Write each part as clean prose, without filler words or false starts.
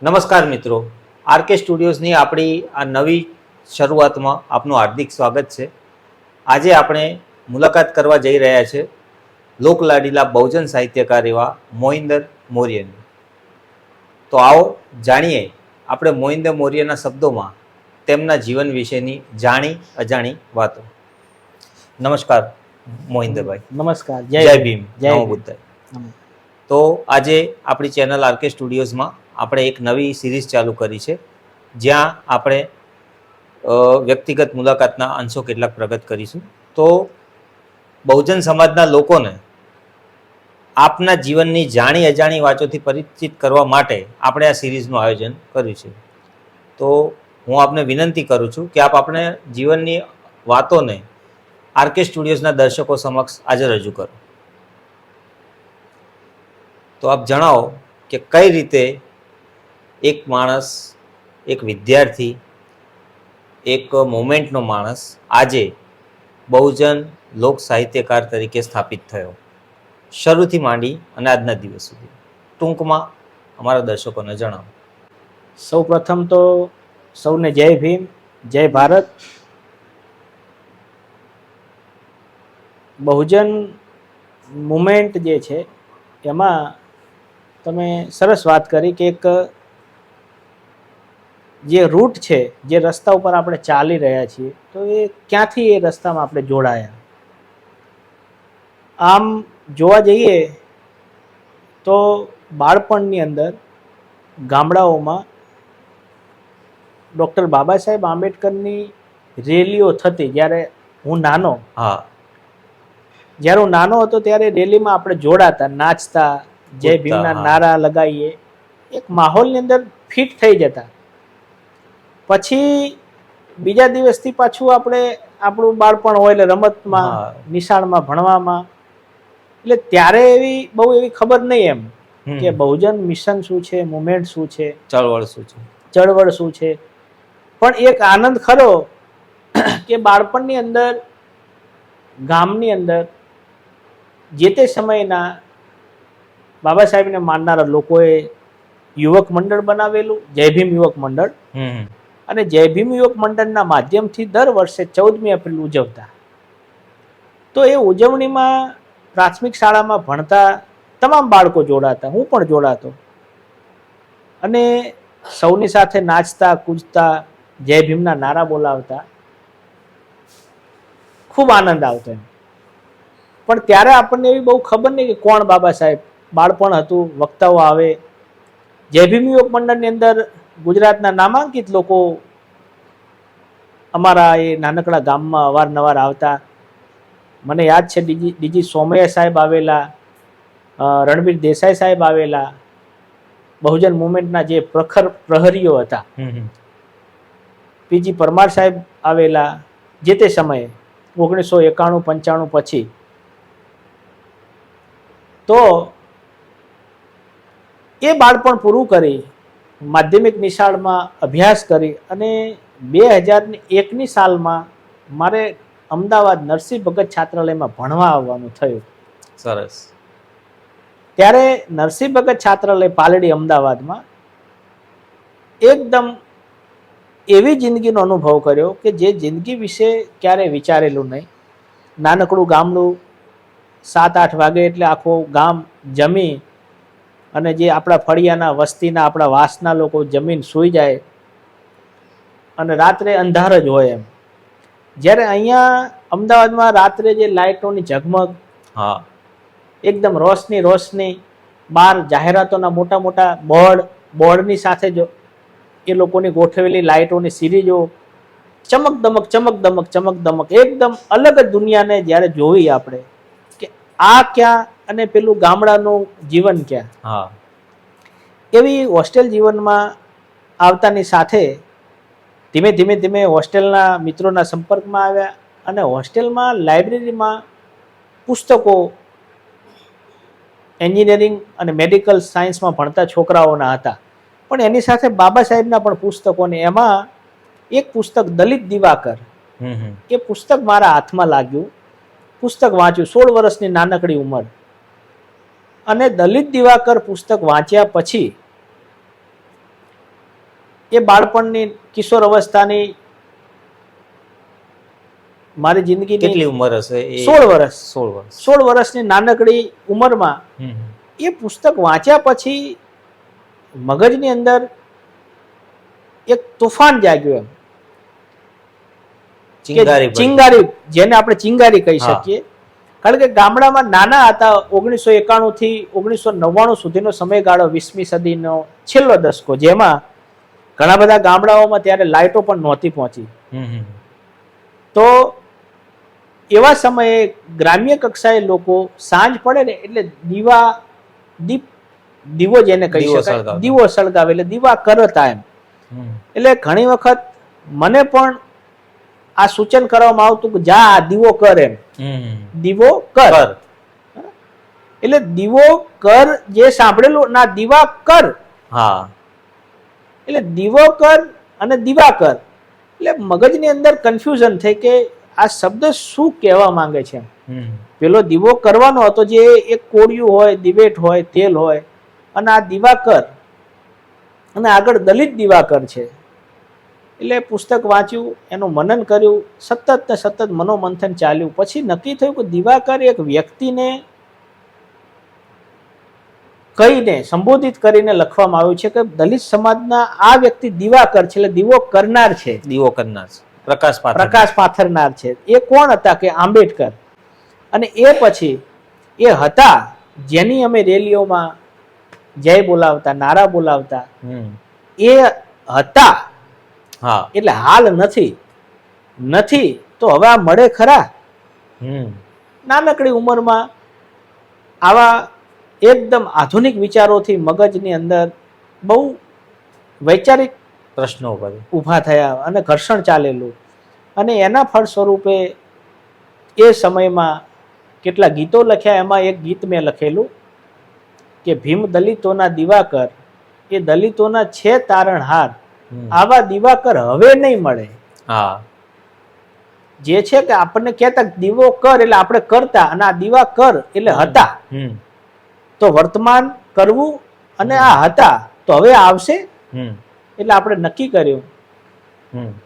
નમસ્કાર મિત્રો, આરકે સ્ટુડિયોઝની આપણી આ નવી શરૂઆતમાં આપનું હાર્દિક સ્વાગત છે. આજે આપણે મુલાકાત કરવા જઈ રહ્યા છે લોકલાડીલા બહુજન સાહિત્યકાર એવા મોહિન્દર મૌર્યની. તો આવો જાણીએ આપણે મોહિન્દર મૌર્યના શબ્દોમાં તેમના જીવન વિશેની જાણી અજાણી વાતો. નમસ્કાર મોહિન્દરભાઈ. નમસ્કાર. જય ભીમ, જય નમો ભીમ. બુદ્ધાય. તો આજે આપણી ચેનલ આરકે સ્ટુડિયોઝમાં આપણે એક નવી સિરીઝ ચાલુ કરી છે, જ્યાં આપણે વ્યક્તિગત મુલાકાતના અંશો કેટલાક પ્રગટ કરીશું. તો બહુજન સમાજના લોકોને આપના જીવનની જાણી અજાણી વાતોથી પરિચિત કરવા માટે આપણે આ સિરીઝનું આયોજન કર્યું છે. તો હું આપને વિનંતી કરું છું કે આપ આપણે જીવનની વાતોને આરકે સ્ટુડિયોઝના દર્શકો સમક્ષ આજે રજૂ કરો. તો આપ જણાવો કે કઈ રીતે એક માણસ, એક વિદ્યાર્થી, એક મોમેન્ટનો માણસ આજે બહુજન લોક સાહિત્યકાર તરીકે સ્થાપિત થયો, શરૂથી માંડી અને આજના દિવસ સુધી. ટૂંકમાં અમારા દર્શકોને જણાવો. સૌ પ્રથમ તો સૌને જય ભીમ, જય ભારત. બહુજન મુમેન્ટ જે છે એમાં તમે સરસ વાત કરી કે એક જે રૂટ છે, જે રસ્તા ઉપર આપણે ચાલી રહ્યા છીએ, તો એ ક્યાંથી એ રસ્તામાં આપણે જોડાયા. આમ જોવા જઈએ તો બાળપણની અંદર ગામડાઓમાં ડૉક્ટર બાબા સાહેબ આંબેડકરની રેલીઓ થતી. જ્યારે હું નાનો હતો ત્યારે રેલીમાં આપણે જોડાતા, નાચતા, જય ભીમના નારા લગાવીએ, એક માહોલની અંદર ફિટ થઈ જતા. પછી બીજા દિવસથી પાછું આપણે આપણું બાળપણ હોય એટલે રમતમાં, નિશાળમાં, ભણવામાં. એટલે ત્યારે બહુ એવી ખબર નહીં એમ કે બહુજન મિશન શું છે, મુવમેન્ટ શું છે, ચળવળ શું છે. પણ એક આનંદ ખરો કે બાળપણની અંદર ગામની અંદર જે તે સમયના બાબા સાહેબને માનનારા લોકોએ યુવક મંડળ બનાવેલું, જય ભીમ યુવક મંડળ. અને જય ભીમ યુવક મંડળના માધ્યમથી દર વર્ષે 14મી એપ્રિલ ઉજવતા. તો એ ઉજવણીમાં પ્રાથમિક શાળામાં ભણતા તમામ બાળકો જોડાતા, હું પણ જોડાતો. અને સૌની સાથે નાચતા, કૂદતા, જય ભીમના નારા બોલાવતા, ખૂબ આનંદ આવતો એમ. પણ ત્યારે આપણને એવી બહુ ખબર નહીં કે કોણ બાબા સાહેબ. બાળપણ હતું, વક્તાઓ આવે. જય ભીમ યુવક મંડળની અંદર ગુજરાતના નામાંકિત લોકો અમારા એ નાનકડા ગામમાં અવારનવાર આવતા. મને યાદ છે ડીજી સોમૈયા સાહેબ આવેલા, રણવીર દેસાઈ સાહેબ આવેલા, બહુજન મુવમેન્ટના જે પ્રખર પ્રહરીઓ હતા, પીજી પરમાર સાહેબ આવેલા. જે તે સમયે 1991-95 પછી. તો એ બાળપણ પૂરું કરી માધ્યમિક નિશાળમાં અભ્યાસ કરી અને 2001ની સાલમાં મારે અમદાવાદ નરસિંહ ભગત છાત્રાલયમાં ભણવા આવવાનું થયું. સરસ. ત્યારે નરસિંહ ભગત છાત્રાલય પાલડી અમદાવાદમાં એકદમ એવી જિંદગીનો અનુભવ કર્યો કે જે જિંદગી વિશે ક્યારેય વિચારેલું નહીં. નાનકડું ગામડું, 7-8 વાગે એટલે આખું ગામ જમી અને જે આપણા ફળિયાના વસ્તીના, આપણા વાસના લોકો જમીન સૂઈ જાય અને રાત્રે અંધાર જ હોય એમ. જ્યારે અહીંયા અમદાવાદમાં રાત્રે જે લાઇટોની ઝગમગ, એકદમ રોશની, બહાર જાહેરાતોના મોટા મોટા બોર્ડની સાથે જો એ લોકોની ગોઠવેલી લાઇટોની સિરીજો, ચમકદમક એકદમ અલગ જ દુનિયાને જ્યારે જોઈ આપણે કે આ ક્યાં અને પેલું ગામડાનું જીવન ક્યાં. એવી હોસ્ટેલ જીવનમાં આવતાની સાથે ધીમે ધીમે હોસ્ટેલના મિત્રોના સંપર્કમાં આવ્યા અને હોસ્ટેલમાં લાઇબ્રેરીમાં પુસ્તકો, એન્જિનિયરિંગ અને મેડિકલ સાયન્સમાં ભણતા છોકરાઓના હતા. પણ એની સાથે બાબા સાહેબના પણ પુસ્તકોને, એમાં એક પુસ્તક દલિત દિવાકર, એ પુસ્તક મારા હાથમાં લાગ્યું. પુસ્તક વાંચ્યું, 16 વર્ષની નાનકડી ઉંમર. અને દલિત દિવાકર પુસ્તક વાંચ્યા પછી એ બાળપણની કિશોર અવસ્થાની મારી જિંદગીની કેટલી ઉંમર હશે 16 વર્ષ 16 વર્ષ 16 વર્ષની નાનકડી ઉંમરમાં એ પુસ્તક વાંચ્યા પછી મગજની અંદર એક તોફાન જાગ્યું એમ ચિંગારી પડી. ચિંગારી, જેને આપણે ચિંગારી કહી હા. શકીએ. કારણ કે ગામડામાં નાના હતા, 1991 થી 1999 સુધીનો સમયગાળો, 20મી સદીનો છેલ્લો દશકો, જેમાં ઘણા બધા ગામડાઓમાં ત્યારે લાઇટો પણ નહોતી પહોંચી. તો એવા સમયે ગ્રામ્ય કક્ષાએ લોકો સાંજ પડે ને એટલે દીવો જેને કહી દીવો શકાય, સળગાવતા. દીવો સળગાવે, એટલે દીવા કરતા એમ. એટલે ઘણી વખત મને પણ આ સૂચન કરવામાં આવતું કે જા આ દીવો કર એમ, દીવો કર. એટલે દીવો કર જે સાંભળેલું ના, દીવા કર. હા, એટલે દીવો કર અને દીવા કર, એટલે મગજની અંદર કન્ફ્યુઝન થઈ કે આ શબ્દ શું કહેવા માંગે છે. પેલો દીવો કરવાનો હતો જે એક કોળિયું હોય, દિવેટ હોય, તેલ હોય, અને આ દીવાકર, અને આગળ દલિત દીવાકર છે. એટલે પુસ્તક વાંચ્યું, એનું મનન કર્યું, સતત ને સતત મનોમંથન ચાલ્યું. પછી નક્કી થયું કે દીવાકર એક વ્યક્તિને કહીને, સંબોધિત કરીને લખવામાં આવ્યું છે કે દલિત સમાજના આ વ્યક્તિ દીવાકર છે, એટલે દીવો કરનાર છે, દીવો કરનાર છે, પ્રકાશ પાથરનાર છે. એ કોણ હતા કે આંબેડકર. અને એ પછી એ હતા જેની અમે રેલીઓમાં જય બોલાવતા, નારા બોલાવતા, એ હતા. હા, એટલે હાલ નથી તો હવે આ મળે ખરા. નાનકડી ઉંમરમાં આવા એકદમ આધુનિક વિચારોથી મગજની અંદર બહુ વૈચારિક પ્રશ્નો ઊભા થયા અને ઘર્ષણ ચાલેલું. અને એના ફળ સ્વરૂપે એ સમયમાં કેટલા ગીતો લખ્યા. એમાં એક ગીત મેં લખેલું કે ભીમ દલિતોના દીવાકર, એ દલિતોના છે તારણહાર, આવા દીવાકર હવે નહીં મળે. હા, જે છે કે આપણને કહેતા દીવો કર એટલે આપણે કરતા, અને આ દીવા કર એટલે હતા. તો વર્તમાન કરવું અને આ હતા તો હવે આવશે. એટલે આપણે નક્કી કર્યું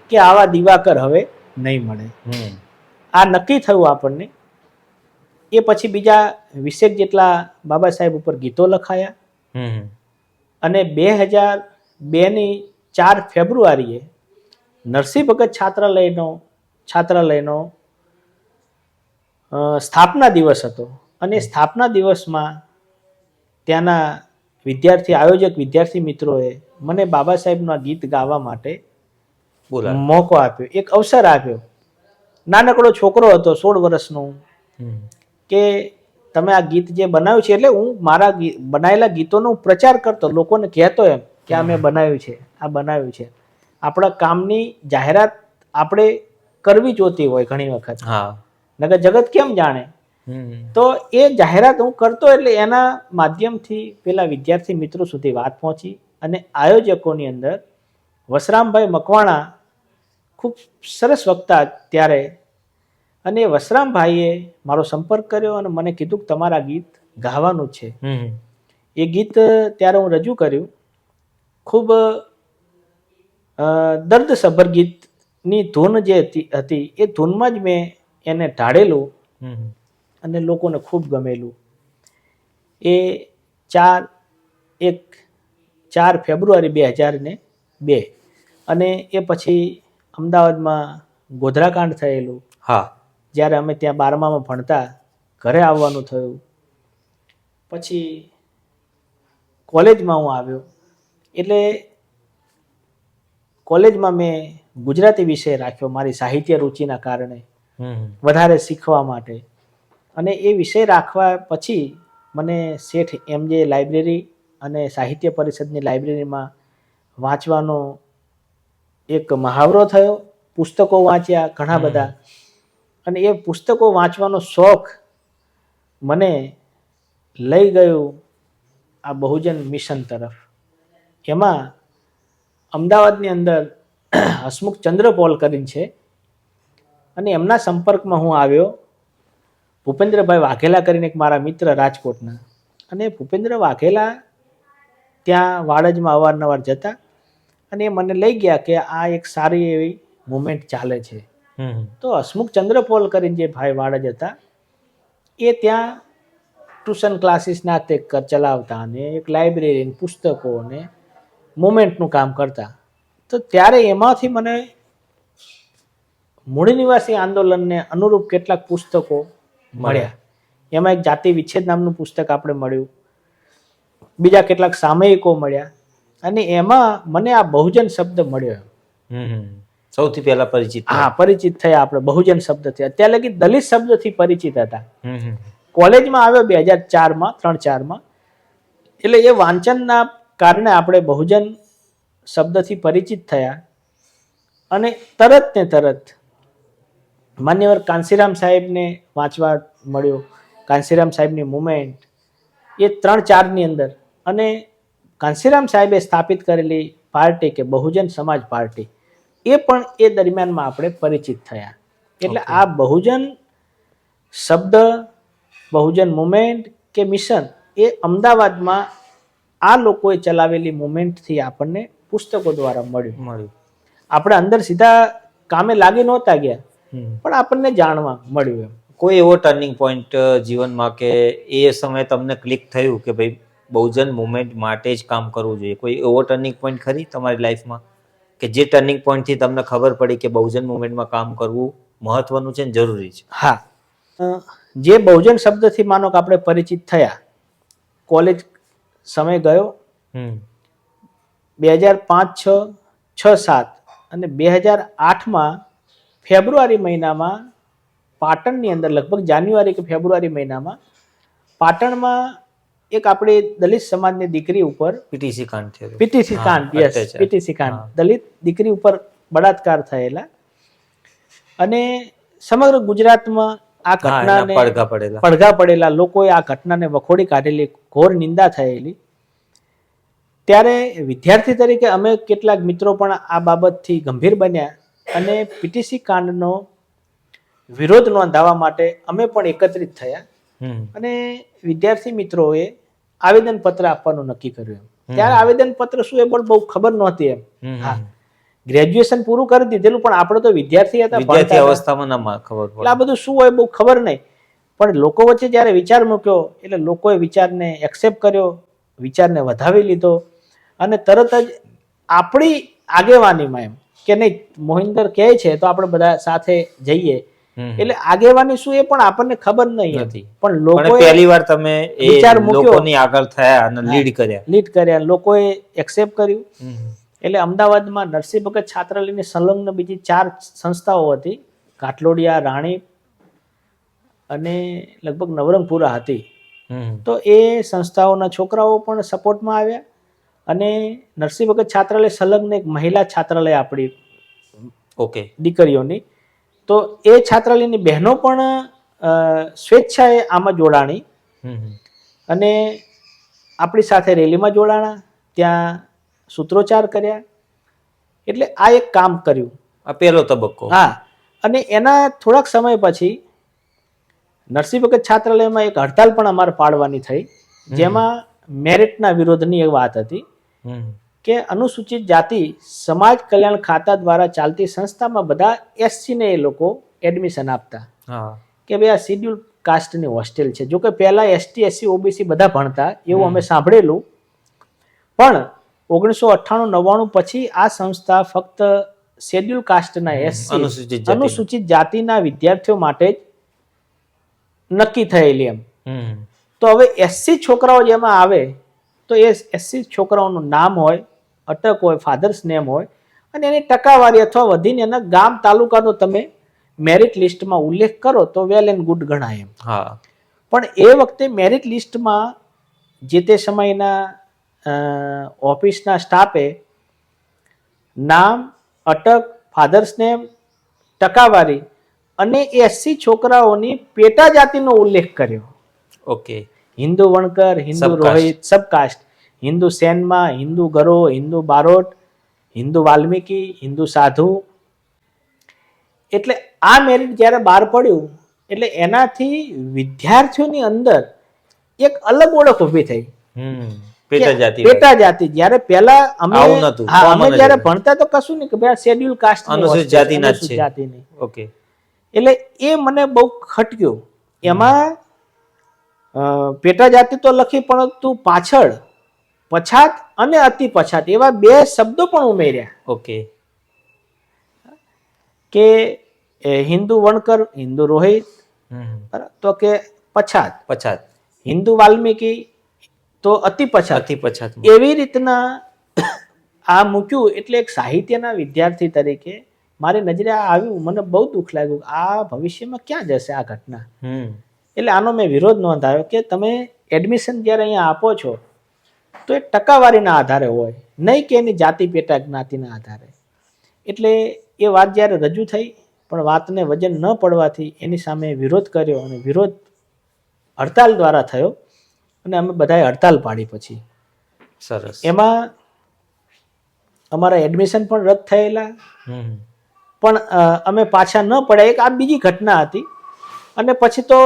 કે આવા દીવાકર હવે નહીં મળે. આ નક્કી થયું આપણને. એ પછી બીજા 20 જેટલા બાબા સાહેબ ઉપર ગીતો લખાયા. અને 2002ની 4 ફેબ્રુઆરીએ નરસિંહ ભગત છાત્રાલયનો સ્થાપના દિવસ હતો. અને સ્થાપના દિવસમાં ત્યાંના આયોજક વિદ્યાર્થી મિત્રોએ મને બાબા સાહેબનું આ ગીત ગાવા માટે મોકો આપ્યો, એક અવસર આપ્યો. નાનકડો છોકરો હતો, 16 વર્ષનો, કે તમે આ ગીત જે બનાવ્યું છે, એટલે હું મારા બનાવેલા ગીતોનો પ્રચાર કરતો, લોકોને કહેતો એમ કે આ મેં બનાવ્યું છે, આ બનાવ્યું છે. આપણા કામની જાહેરાત આપણે કરવી જોતી હોય ઘણી વખત, નકર જગત કેમ જાણે. તો એ જાહેરાત હું કરતો, એટલે એના માધ્યમથી પેલા વિદ્યાર્થી મિત્રો સુધી વાત પહોંચી. અને આયોજકોની અંદર વસરામભાઈ મકવાણા ખૂબ સરસ વક્તા ત્યારે, અને વસરામભાઈએ મારો સંપર્ક કર્યો અને મને કીધું કે તમારા ગીત ગાવાનું છે. એ ગીત ત્યારે હું રજૂ કર્યું. ખૂબ દર્દસભર ગીતની ધૂન જે હતી એ ધૂનમાં જ મેં એને ઢાળેલું અને લોકોને ખૂબ ગમેલું. એ 4 ફેબ્રુઆરી 2002. અને એ પછી અમદાવાદમાં ગોધરાકાંડ થયેલું. જ્યારે અમે ત્યાં 12મામાં ભણતા, ઘરે આવવાનું થયું. પછી કોલેજમાં હું આવ્યો, એટલે કોલેજમાં મેં ગુજરાતી વિષય રાખ્યો મારી સાહિત્ય રુચિના કારણે, વધારે શીખવા માટે. અને એ વિષય રાખવા પછી મને શેઠ MJ લાઇબ્રેરી અને સાહિત્ય પરિષદની લાઇબ્રેરીમાં વાંચવાનો એક મહાવરો થયો. પુસ્તકો વાંચ્યા ઘણા બધા. અને એ પુસ્તકો વાંચવાનો શોખ મને લઈ ગયું આ બહુજન મિશન તરફ. એમાં અમદાવાદની અંદર હસમુખ ચંદ્ર પોલ કરીને છે, અને એમના સંપર્કમાં હું આવ્યો. ભૂપેન્દ્રભાઈ વાઘેલા કરીને એક મારા મિત્ર રાજકોટના, અને ભૂપેન્દ્ર વાઘેલા ત્યાં વાડજમાં અવારનવાર જતા, અને એ મને લઈ ગયા કે આ એક સારી એવી મુવમેન્ટ ચાલે છે. તો હસમુખ ચંદ્રપોલ કરીને જે ભાઈ વાડજ હતા એ ત્યાં ટ્યુશન ક્લાસીસ ના તે ચલાવતા અને એક લાઇબ્રેરી, પુસ્તકો ને મુવમેન્ટનું કામ કરતા. તો ત્યારે એમાંથી મને મૂળ નિવાસી આંદોલનને અનુરૂપ કેટલાક પુસ્તકો મળ્યા. એમાં એક જાતિ વિચ્છેદ નામનું પુસ્તક આપણે મળ્યું, બીજા કેટલાક સામયિકો મળ્યા, અને એમાં મને આ બહુજન શબ્દ મળ્યો. સૌથી પહેલા પરિચિત. હા, પરિચિત થયા આપણે બહુજન શબ્દથી. અત્યારે લગી દલિત શબ્દથી પરિચિત હતા. કોલેજમાં આવ્યો 2004માં 3-4માં, એટલે એ વાંચનના કારણે આપણે બહુજન શબ્દથી પરિચિત થયા. અને તરત ને તરત માન્યવર કાંશીરામ સાહેબને વાંચવા મળ્યો. કાંશીરામ સાહેબની મુવમેન્ટ એ 3-4ની અંદર, અને કાંશીરામ સાહેબે સ્થાપિત કરેલી પાર્ટી કે બહુજન સમાજ પાર્ટી, એ પણ એ દરમિયાનમાં આપણે પરિચિત થયા. એટલે આ બહુજન શબ્દ, બહુજન મુવમેન્ટ કે મિશન એ અમદાવાદમાં આ લોકોએ ચલાવેલી મુવમેન્ટથી આપણને પુસ્તકો દ્વારા મળ્યું. આપણે અંદર સીધા કામે લાગી નહોતા ગયા, પણ આપણને જાણવા મળ્યું. કોઈ એવો ટર્નિંગ પોઈન્ટ જીવનમાં કે એ સમયે તમને ક્લિક થયું કે ભાઈ બહુજન મુવમેન્ટ માટે જ કામ કરવું જોઈએ? કોઈ એવો ટર્નિંગ પોઈન્ટ ખરી તમારી લાઈફમાં કે જે ટર્નિંગ પોઈન્ટથી તમને ખબર પડી કે બહુજન મુવમેન્ટમાં કામ કરવું મહત્વનું છે ને જરૂરી છે? હા, જે બહુજન શબ્દથી માનો કે આપણે પરિચિત થયા, કોલેજ સમય ગયો 2005, 6, 7 અને 2008માં ફેબ્રુઆરી મહિનામાં પાટણની અંદર, લગભગ જાન્યુઆરી કે ફેબ્રુઆરી મહિનામાં પાટણમાં એક આપણી દલિત સમાજની દીકરી ઉપર પીટીસી કાંડ થયો. પીટીસી કાંડ, યસ, પીટીસી કાંડ, દલિત દીકરી ઉપર બળાત્કાર થયેલા, અને સમગ્ર ગુજરાતમાં આ ઘટનાને પડઘા પડેલા, લોકોએ આ ઘટનાને વખોડી કાઢેલી, ઘોર નિંદા થયેલી. ત્યારે વિદ્યાર્થી તરીકે અમે કેટલાક મિત્રો પણ આ બાબતથી ગંભીર બન્યા, અને પીટીસી કાંડનો વિરોધ નોંધાવવા માટે અમે પણ એકત્રિત થયા, અને વિદ્યાર્થી મિત્રોએ આવેદનપત્ર આપવાનું નક્કી કર્યું. ત્યારે આવેદનપત્ર શું એ પણ બહુ ખબર નહોતી એમ. હા, ગ્રેજ્યુએશન પૂરું કરી દીધેલું, પણ આપણે તો વિદ્યાર્થી હતા, વિદ્યાર્થી અવસ્થામાં ના ખબર પડે. એટલે આ બધું શું હોય બહુ ખબર નહીં. પણ લોકો વચ્ચે જ્યારે વિચાર મૂક્યો, એટલે લોકોએ વિચારને એક્સેપ્ટ કર્યો, વિચારને વધાવી લીધો, અને તરત જ આપણી આગેવાનીમાં એમ કે નહીં, મોહિંદર કહે છે તો આપણે બધા સાથે જઈએ. એટલે આગેવાની શું એ પણ આપણને ખબર નહીં હતી, પણ લોકોએ પહેલીવાર તમે વિચાર મૂક્યો, લોકોની આગળ થયા અને લીડ કર્યા, લોકોએ એક્સેપ્ટ કર્યું. એટલે અમદાવાદમાં નરસિંહ ભગત છાત્રાલયની સંલગ્ન બીજી 4 સંસ્થાઓ હતી, ઘાટલોડિયા, રાણી અને લગભગ નવરંગપુરા હતી. તો એ સંસ્થાઓના છોકરાઓ પણ સપોર્ટમાં આવ્યા, અને નરસિંહ ભગત છાત્રાલય સંલગ્ન એક મહિલા છાત્રાલય આપણી દીકરીઓની, તો એ છાત્રાલયની બહેનો પણ સ્વેચ્છાએ આમાં જોડાણી, અને આપણી સાથે રેલીમાં જોડાણા, ત્યાં સૂત્રોચ્ચાર કર્યા. એટલે આ એક કામ કર્યું, આ પહેલો તબક્કો. હા, અને એના થોડાક સમય પછી નરસિંહ ભગત છાત્રાલયમાં એક હડતાલ પણ અમારે પાડવાની થઈ, જેમાં મેરિટના વિરોધની એક વાત હતી કે અનુસૂચિત જાતિ સમાજ કલ્યાણ ખાતા દ્વારા ચાલતી સંસ્થામાં બધા એસસી ને એ લોકો એડમિશન આપતા, કે ભાઈ આ શિડ્યુલ કાસ્ટની હોસ્ટેલ છે. જો કે પહેલા એસટી, એસસી, ઓબીસી બધા ભણતા એવું અમે સાંભળેલું, પણ 1998-99 પછી આ સંસ્થા ફક્ત શેડ્યુલ કાસ્ટના એસસી, અનુસૂચિત જાતિના વિદ્યાર્થીઓ માટે જ નક્કી થયેલી એમ. તો હવે એસસી છોકરાઓ જેમાં આવે, તો એ એસસી છોકરાઓનું નામ હોય, અટક હોય, ફાધર્સ નેમ હોય, અને એની ટકાવારી અથવા વધીને એના ગામ તાલુકાનો તમે મેરિટ લિસ્ટમાં ઉલ્લેખ કરો તો વેલ એન્ડ ગુડ ગણાય એમ. પણ એ વખતે મેરિટ લિસ્ટમાં જે તે સમયના ઓફિસના સ્ટાફે નામ, અટક, ફાધર્સ નેમ, ટકાવારી અને એસસી છોકરાઓની પેટા જાતિનો ઉલ્લેખ કર્યો. હિન્દુ વણકર, હિન્દુ રોહિત, સબકાસ્ટ, હિન્દુ સેનમાં, હિન્દુ ગરો, હિન્દુ બારોટ, હિન્દુ વાલ્મીકી, હિન્દુ સાધુ. એટલે આ મેરિટ જ્યારે બહાર પડ્યું, એટલે એનાથી વિદ્યાર્થીઓની અંદર એક અલગ ઓળખ ઊભી થઈ પેટા જાતિ પેટા જાતિ. જ્યારે પહેલા અમે આવું નહોતું, હા, અમે common જ જ્યારે હતું. ભણતા તો કશું નહીં કે ભાઈ શેડ્યુલ કાસ્ટ અનુસૂચિત જાતિના જ છે. જાતિની. ઓકે. એટલે એ મને બહુ ખટક્યું. એમાં પેટા જાતિ તો લખી, પરંતુ પાછળ પછાત અને અતિ પછાત એવા બે શબ્દો પણ ઉમેર્યા ઓકે. કે હિન્દુ વણકર, હિન્દુ રોહિત, બરાબર, તો કે પછાત, પછાત, હિન્દુ વાલ્મીકી તો અતિ પછાત. અતિ પછાત. એવી રીતના આ મૂક્યું. એટલે એક સાહિત્યના વિદ્યાર્થી તરીકે મારી નજરે આ આવ્યું, મને બહુ દુઃખ લાગ્યું. આ ભવિષ્યમાં ક્યાં જશે આ ઘટના? એટલે આનો મેં વિરોધ નોંધાવ્યો કે તમે એડમિશન જ્યારે અહીંયા આપો છો તો એ ટકાવારીના આધારે હોય, નહીં કે એની જાતિ પેટા જ્ઞાતિના આધારે. એટલે એ વાત જ્યારે રજૂ થઈ, પણ વાતને વજન ન પડવાથી એની સામે વિરોધ કર્યો, અને વિરોધ હડતાલ દ્વારા થયો, અને અમે બધાએ હડતાલ પાડી. પછી સરસ. એમાં અમારા એડમિશન પણ રદ થયેલા, પણ અમે પાછા ન પડ્યા. એક આ બીજી ઘટના હતી. અને પછી તો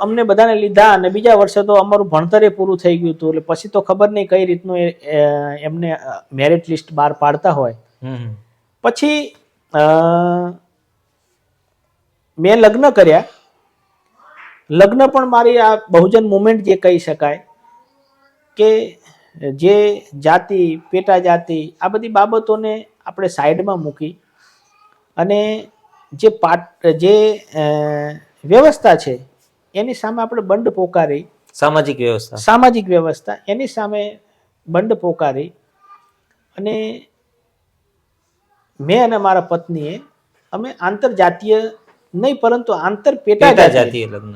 અમને બધાને લીધા, અને બીજા વર્ષે તો અમારું ભણતરે પૂરું થઈ ગયું હતું. એટલે પછી તો ખબર નહીં કઈ રીતનું એમને મેરિટ લિસ્ટ બહાર પાડતા હોય. પછી મેં લગ્ન કર્યા. લગ્ન પણ મારી આ બહુજન મુવમેન્ટ જે કહી શકાય, કે જે જાતિ પેટા જાતિ આ બધી બાબતોને આપણે સાઈડમાં મૂકી અને જે વ્યવસ્થા છે એની સામે આપણે બંધ પોકારી. સામાજિક વ્યવસ્થા એની સામે બંધ પોકારી. અને મેં અને મારા પત્નીએ અમે આંતરજાતીય નહીં, પરંતુ આંતર પેટા જાતીય લગ્ન.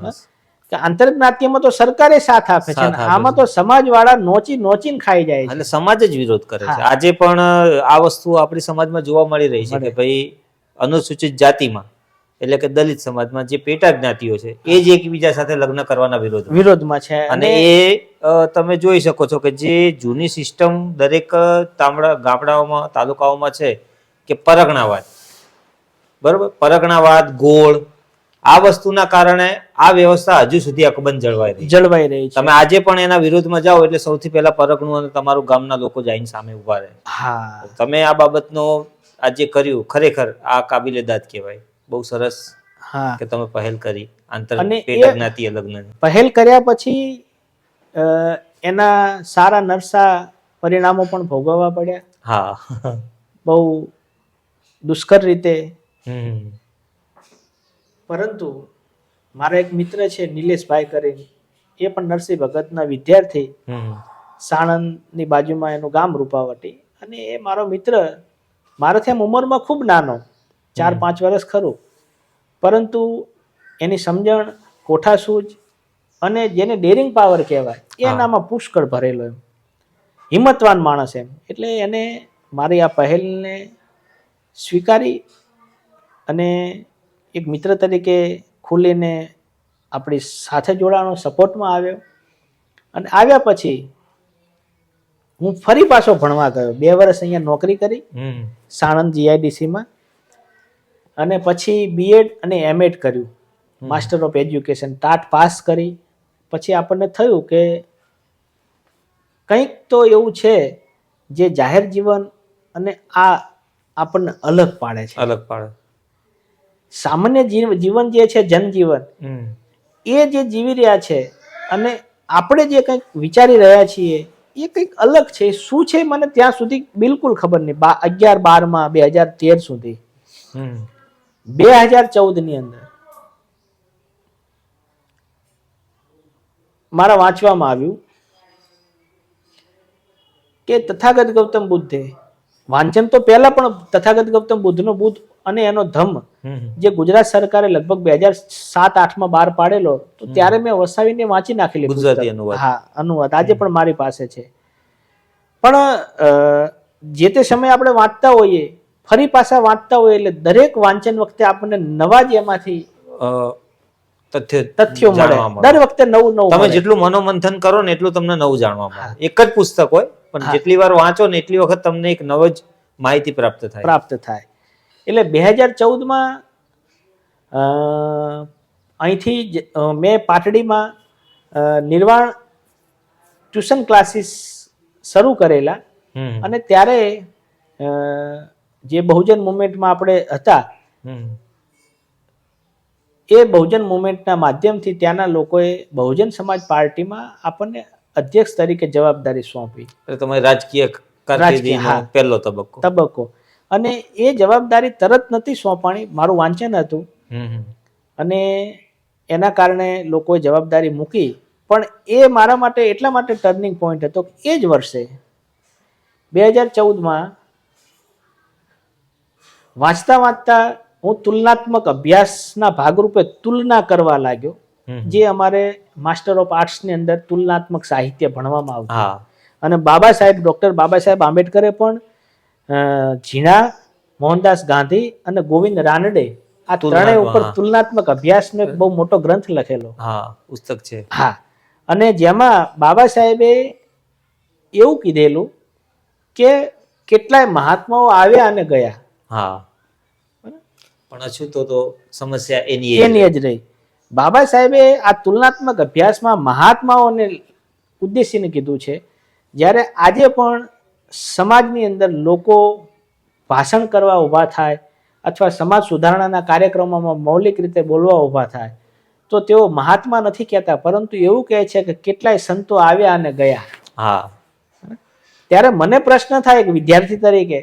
કે આંતરજ્ઞાતિયમાં તો સરકારે સાથ આપે છે, આમાં તો સમાજવાળા નોચીને ખાઈ જાય છે. એટલે સમાજ જ વિરોધ કરે છે. આજે પણ આ વસ્તુ આપણી સમાજમાં જોવા મળી રહી છે કે ભાઈ અનુસૂચિત જાતિમાં, એટલે કે દલિત સમાજમાં જે પેટા જ્ઞાતિઓ છે એ જ એકબીજા સાથે લગ્ન કરવાના વિરોધમાં છે. અને એ તમે જોઈ શકો છો કે જે જૂની સિસ્ટમ દરેક ગામડાઓમાં તાલુકાઓમાં છે કે પરગણાવાદ, બરોબર, પરગણાવાદ, ગોળ, આ વસ્તુના કારણે આ વ્યવસ્થા હજુ સુધી અકબંધ જળવાઈ રહી છે. તમે આજે પણ એના વિરોધમાં જાઓ એટલે સૌથી પહેલા પરગણું અને તમારું ગામના લોકો જઈને સામે ઉભા રહે. તમે આ બાબતનો આજે કર્યું, ખરેખર આ કાબિલે દાદ કહેવાય. બહુ સરસ કે તમે પહેલ કરી આંતર પેટા જ્ઞાતિય લગ્ન. પહેલ કર્યા પછી એના સારા નરસા પરિણામો પણ ભોગવવા પડ્યા. હા, બહુ દુષ્કર રીતે. પરંતુ મારા એક મિત્ર છે નિલેશભાઈ કરીને, એ પણ નરસિંહ ભગતના વિદ્યાર્થી, સાણંદની બાજુમાં એનું ગામ રૂપાવટી. અને એ મારો મિત્ર મારાથી આમ ઉંમરમાં ખૂબ નાનો, 4-5 વર્ષ ખરું, પરંતુ એની સમજણ, કોઠાસૂઝ અને જેને ડેરિંગ પાવર કહેવાય એનામાં પુષ્કળ ભરેલો, એમ હિંમતવાન માણસ એમ. એટલે એને મારી આ પહેલને સ્વીકારી અને એક મિત્ર તરીકે ખુલીને આપણી સાથે જોડાણો, સપોર્ટમાં આવ્યો. અને આવ્યા પછી હું ફરી પાછો ભણવા ગયો. 2 વર્ષ અહીંયા નોકરી કરી સાણંદ GIDCમાં, અને પછી BEd અને MEd કર્યું, master of education, TAT pass કરી. પછી આપણને થયું કે કંઈક તો એવું છે જે જાહેર જીવન અને આ આપણને અલગ પાડે છે. સામાન્ય જીવન જે છે, જનજીવન, એ જે જીવી રહ્યા છે અને આપણે જે કંઈક વિચારી રહ્યા છીએ એ કંઈક અલગ છે. શું છે મને ત્યાં સુધી બિલકુલ ખબર નહીં. 11-12માં 2013 સુધી, 2014ની અંદર મારા વાંચવામાં આવ્યું કે તથાગત ગૌતમ બુદ્ધે, વાંચન તો પહેલા પણ તથાગત ગૌતમ બુદ્ધનો બુદ્ધ અને એનો ધમ્મ જે ગુજરાત સરકારે લગભગ 2007-8માં બહાર પાડેલો, તો ત્યારે મેં વસાવીને વાંચી નાખેલી ગુજરાતી અનુવાદ. હા, અનુવાદ આજે પણ મારી પાસે છે. પણ જે તે સમયે આપણે વાંચતા હોઈએ, ફરી પાછા વાંચતા હોઈએ, એટલે દરેક વાંચન વખતે આપણને નવા જ એમાંથી તથ્યો મળે. દર વખતે નવું નવું. તમે જેટલું મનોમંથન કરો ને એટલું તમને નવું જાણવા મળે. એક જ પુસ્તક હોય પણ જેટલી વાર વાંચો ને એટલી વખત તમને એક નવ જ માહિતી પ્રાપ્ત થાય. એટલે 2014માં અહીંથી મેં પાટડીમાં નિર્વાણ ટ્યુશન ક્લાસીસ શરૂ કરેલા. અને ત્યારે જે બહુજન મુવમેન્ટમાં આપણે હતા એ બહુજન મુવમેન્ટના માધ્યમથી ત્યાંના લોકોએ બહુજન સમાજ પાર્ટીમાં આપણને અધ્યક્ષ તરીકે જવાબદારી સોંપી. તમારી રાજકીય કારકિર્દીનો પહેલો તબક્કો. અને એ જવાબદારી તરત નથી સોંપાણી, મારું વાંચન હતું અને એના કારણે લોકોએ જવાબદારી મૂકી. પણ એ મારા માટે એટલા માટે ટર્નિંગ પોઈન્ટ હતો કે એ જ વર્ષે 2014માં વાંચતા હું તુલનાત્મક અભ્યાસના ભાગરૂપે તુલના કરવા લાગ્યો, જે અમારે માસ્ટર ઓફ આર્ટ્સની અંદર તુલનાત્મક સાહિત્ય ભણવામાં આવતું. અને ડોક્ટર બાબા સાહેબ આંબેડકરે પણ ઝીણા, મોહનદાસ ગાંધી અને ગોવિંદ રાનડે આ ત્રણેય ઉપર તુલનાત્મક અભ્યાસનો એક બહુ મોટો ગ્રંથ લખેલો પુસ્તક છે. અને જેમાં બાબા સાહેબે એવું કીધેલું કે કેટલાય મહાત્માઓ આવ્યા અને ગયા, પણ અછૂતો તો સમસ્યા એની જ રહી. બાબા સાહેબે આ તુલનાત્મક અભ્યાસમાં મહાત્માઓને ઉદ્દેશીને કીધું છે. જ્યારે આજે પણ સમાજની અંદર લોકો ભાષણ કરવા ઊભા થાય અથવા સમાજ સુધારણાના કાર્યક્રમોમાં મૌલિક રીતે બોલવા ઊભા થાય તો તેઓ મહાત્મા નથી કહેતા, પરંતુ એવું કહે છે કે કેટલાય સંતો આવ્યા અને ગયા. ત્યારે મને પ્રશ્ન થાય એક વિદ્યાર્થી તરીકે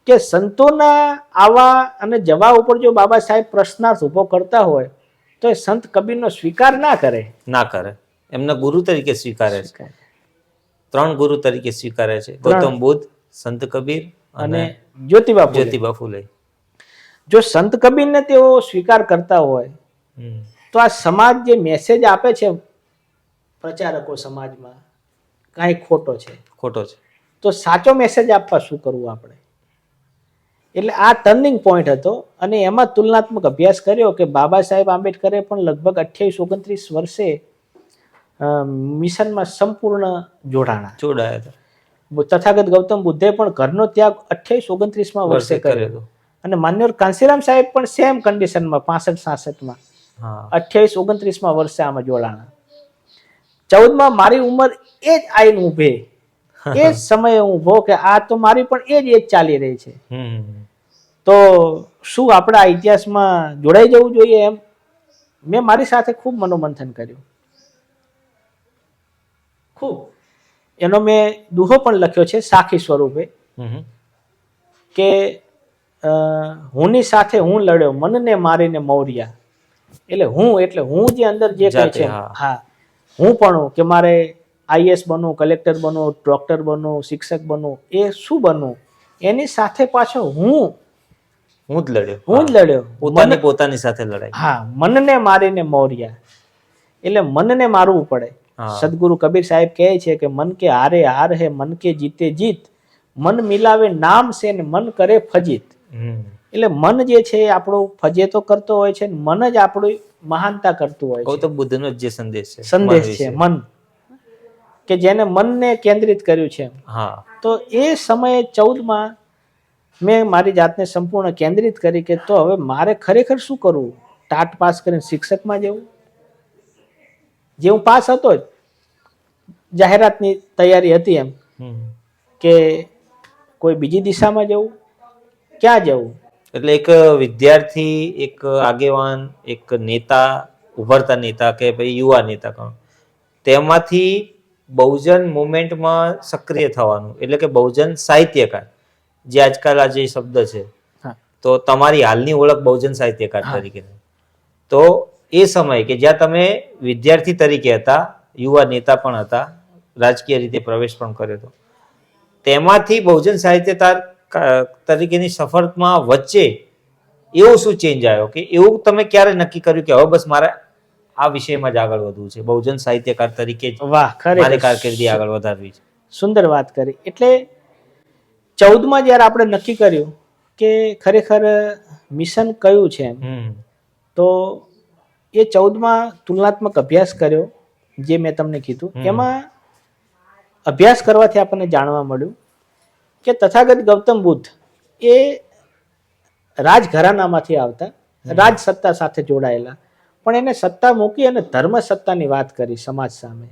કે સંતોના આવા અને જવા ઉપર જો બાબા સાહેબ પ્રશ્નાર્થ ઉભો કરતા હોય તો એ સંત કબીરનો સ્વીકાર ના કરે. એમના ગુરુ તરીકે સ્વીકારે છે. 3 ગુરુ તરીકે સ્વીકારે છે, ગૌતમ બુદ્ધ, સંત કબીર અને જ્યોતિબા ફૂલે. જો સંત કબીરને તેઓ સ્વીકાર કરતા હોય તો આ સમાજ જે મેસેજ આપે છે પ્રચારકો સમાજમાં કાંઈ ખોટો છે. તો સાચો મેસેજ આપવા શું કરવું આપણે? એટલે આ ટર્નિંગ પોઈન્ટ હતો. અને એમાં તુલનાત્મક અભ્યાસ કર્યો કે બાબા સાહેબ આંબેડકરે પણ લગભગ 28-29 વર્ષે મિશનમાં સંપૂર્ણ જોડાયા હતા. તથાગત ગૌતમ બુદ્ધે પણ ઘરનો ત્યાગ 28-29 વર્ષે કર્યો. અને માન્યવર કાંશીરામ સાહેબ પણ સેમ કન્ડિશનમાં 65-66માં 28-29 વર્ષે આમાં જોડાણા. 14માં મારી ઉંમર એ જ આઈને ઊભે, એ જ સમયે ઊભો કે આ તો મારી પણ એ જ ચાલી રહી છે. તો શું આપણે આ ઇતિહાસમાં જોડાઈ જવું જોઈએ? એમ મેં મારી સાથે ખૂબ મનોમંથન કર્યું. ખૂબ એનો મેં દુહો પણ લખ્યો છે સાખી સ્વરૂપે કે હુંની સાથે હું લડ્યો, મનને મારીને મૌર્યા. એટલે હું જે અંદર જે કહે છે હું પણ કે મારે આઈએસ બનવું, કલેક્ટર બનવું, ડોક્ટર બનવું, શિક્ષક બનવું, એ શું બનવું એની સાથે પાછો હું જ લડ્યો. પોતાની સાથે લડાઈ. મનને મારીને મૌર્યા. એટલે મનને મારવું પડે. સદગુરુ કબીર સાહેબ કહે છે કે મન કે હારે હાર હે, મન કે જીતે જીત, મન મિલાવે નામ છે ને મન કરે ફજીત. એટલે મન જે છે એ આપણું ફજેતો કરતો હોય છે, મન જ આપણું મહાનતા કરતું હોય છે. ગૌતમ બુદ્ધનો જે સંદેશ છે મન, કે જેને મનને કેન્દ્રિત કર્યું છે. તો એ સમયે 14માં મેં મારી જાતને સંપૂર્ણ કેન્દ્રિત કરી કે તો હવે મારે ખરેખર શું કરવું? ટાટ પાસ કરીને શિક્ષકમાં જવું, જે હું પાસ હતો જ, જાહેરાતની તૈયારી હતી એમ, કે કોઈ બીજી દિશામાં જવું, ક્યાં જવું? એટલે એક વિદ્યાર્થી, એક આગેવાન, એક નેતા, ઉભરતા નેતા કે ભાઈ યુવા નેતા કહો, તેમાંથી બહુજન મુવમેન્ટમાં સક્રિય થવાનું, એટલે કે બહુજન સાહિત્યકાર, જે આજકાલ આ જે શબ્દ છે, તો તમારી હાલની ઓળખ બહુજન સાહિત્યકાર તરીકે. તો એ સમય કે જ્યાં તમે વિદ્યાર્થી તરીકે હતા, યુવા નેતા પણ હતા, રાજકીય રીતે પ્રવેશ પણ કર્યો હતો, તેમાંથી બહુજન સાહિત્યકાર તરીકેની સફળતામાં વચ્ચે એવો શું ચેન્જ આવ્યો કે એવું તમે ક્યારે નક્કી કર્યું કે હવે બસ મારે આ વિષયમાં જ આગળ વધવું છે, બહુજન સાહિત્યકાર તરીકે મારી કારકિર્દી આગળ વધારવી છે? સુંદર વાત કરી. એટલે 14માં જયારે આપણે નક્કી કર્યું કે ખરેખર મિશન કયું છે, તો એ 14માં તુલનાત્મક અભ્યાસ કર્યો, જે મેં તમને કીધું. એમાં અભ્યાસ કરવાથી આપણને જાણવા મળ્યું કે તથાગત ગૌતમ બુદ્ધ એ રાજઘરાનામાંથી આવતા, રાજ સત્તા સાથે જોડાયેલા, પણ એને સત્તા મૂકી અને ધર્મ સત્તાની વાત કરી સમાજ સામે.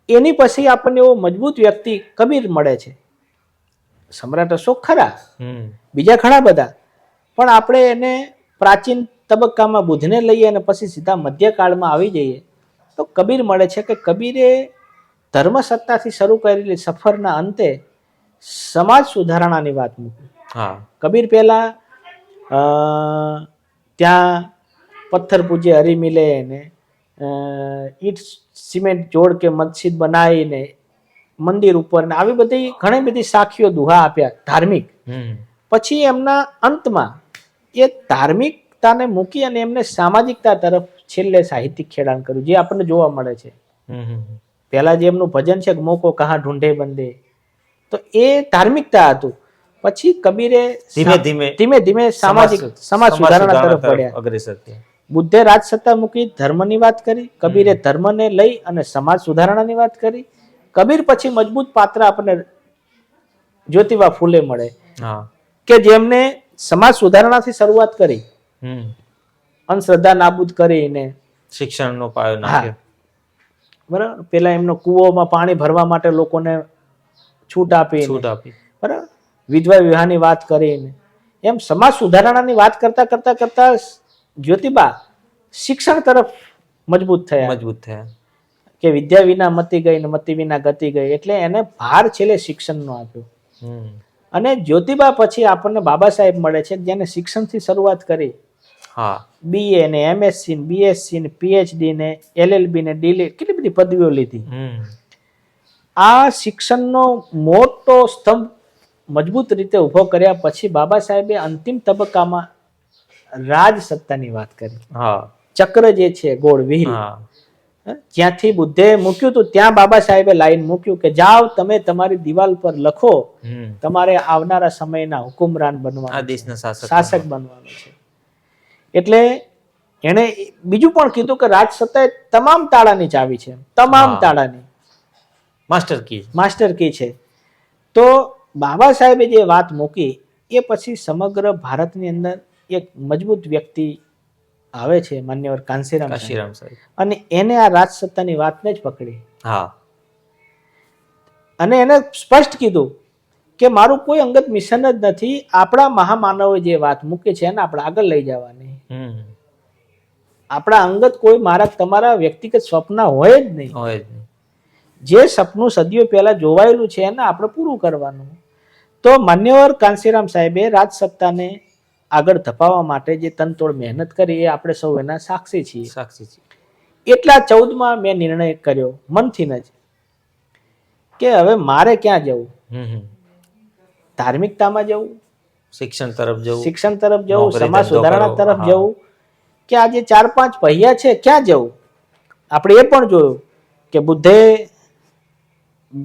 એની પછી આપણને એવો મજબૂત વ્યક્તિ કબીર મળે છે. સમ્રાટ અશોક ખરા, બીજા ઘણા બધા, પણ આપણે એને પ્રાચીન તબક્કામાં બુદ્ધને લઈએ અને પછી સીધા મધ્યકાળમાં આવી જઈએ તો કબીર મળે છે કે કબીરે ધર્મ સત્તાથી શરૂ કરેલી સફરના અંતે સમાજ સુધારણાની વાત મૂકી. કબીર પહેલા ત્યાં પથ્થર પૂજ્ય હરી મિલે ને ઈટ સિમેન્ટ જોડ કે મસ્જિદ બનાવીને મંદિર ઉપર ને આવી બધી ઘણી બધી સાખીઓ દુહા આપ્યા ધાર્મિક. પછી એમના અંતમાં એ ધાર્મિકતાને મૂકી અને એમને સામાજિકતા તરફ છેલ્લે સાહિત્યિક ખેડાણ કર્યું, જે આપણને જોવા મળે છે. પહેલા જે એમનું ભજન છે કે મોકો કહા ઢૂંઢે બંદે, તો એ ધાર્મિકતા હતું. પછી કબીરે ધીમે ધીમે સામાજિક સમાજ સુધારણા તરફ પડ્યા. બુદ્ધે રાજસત્તા મૂકી ધર્મની વાત કરી, કબીરે ધર્મને લઈ અને સમાજ સુધારણાની વાત કરી. કબીર પછી મજબૂત પાત્ર આપણને જ્યોતિબા ફૂલે મળે કે જેમને સમાજ સુધારણાથી શરૂઆત કરી, અંધશ્રદ્ધા નાબૂદ કરીને શિક્ષણનો પાયો નાખ્યો. બરાબર. પેલા એમનો કૂવોમાં પાણી ભરવા માટે લોકોને છૂટ આપી, બરાબર, વિધવા વિવાહની વાત કરીને એમ સમાજ સુધારણાની વાત કરતા કરતા કરતા જ્યોતિબા શિક્ષણ તરફ મજબૂત થયા કે વિદ્યા વિના મતિ ગઈ ને મતિ વિના ગતિ ગઈ, એટલે એને ભાર છેલ્લે શિક્ષણનો આપ્યો. અને જ્યોતિબા પછી આપણને બાબા સાહેબ મળે છે જેને શિક્ષણથી શરૂઆત કરી. BA ને MSc ને BSc ને PhD ને LLB ને DLED કેટલી બધી પદવીઓ લીધી. આ શિક્ષણનો મોટો સ્તંભ મજબૂત રીતે ઉભો કર્યા પછી બાબા સાહેબે અંતિમ તબક્કામાં રાજ સત્તાની વાત કરી. ચક્ર જે છે ગોળ વ્હીલ, જ્યાંથી બુદ્ધે મૂક્યું હતું ત્યાં બાબા સાહેબે લાઈન મૂક્યું કે જાઓ તમે તમારી દિવાલ પર લખો તમારે આવનારા સમયના હુકુમરાન બનવાનું, શાસક બનવાનું છે. એટલે એને બીજું પણ કીધું કે રાજ સત્તા તમામ તાળાની ચાવી છે, તમામ તાળાની માસ્ટર કી છે. તો બાબા સાહેબે જે વાત મૂકી એ પછી સમગ્ર ભારતની અંદર એક મજબૂત વ્યક્તિ આવે છે, માન્યવર કાંશીરામ સાહેબ, અને એને આ રાજ સત્તાની વાતને જ પકડી. અને એને સ્પષ્ટ કીધું કે મારું કોઈ અંગત મિશન જ નથી, આપણા મહામાનવે જે વાત મૂકી છે એને આપણે આગળ લઈ જવાની. આપણા અંગત કોઈ મારા તમારા વ્યક્તિગત સ્વપ્ન હોય જ નહીં. જે સપનું સદીઓ પહેલા જોવાયેલું છે એને આપણે પૂરું કરવાનું. તો માન્યવર કાંશીરામ સાહેબે રાજ સત્તાને આગળ ધપાવવા માટે જે તનતોડ મહેનત કરી એ આપણે સૌ એના સાક્ષી છીએ. એટલા 14માં મેં નિર્ણય કર્યો મનથી જ કે હવે મારે ક્યાં જવું, ધાર્મિકતામાં જવું, શિક્ષણ તરફ જવું, સમાજ સુધારણા તરફ જવું, કે આ જે 4-5 પૈયા છે ક્યાં જવું. આપણે એ પણ જોયું કે બુદ્ધે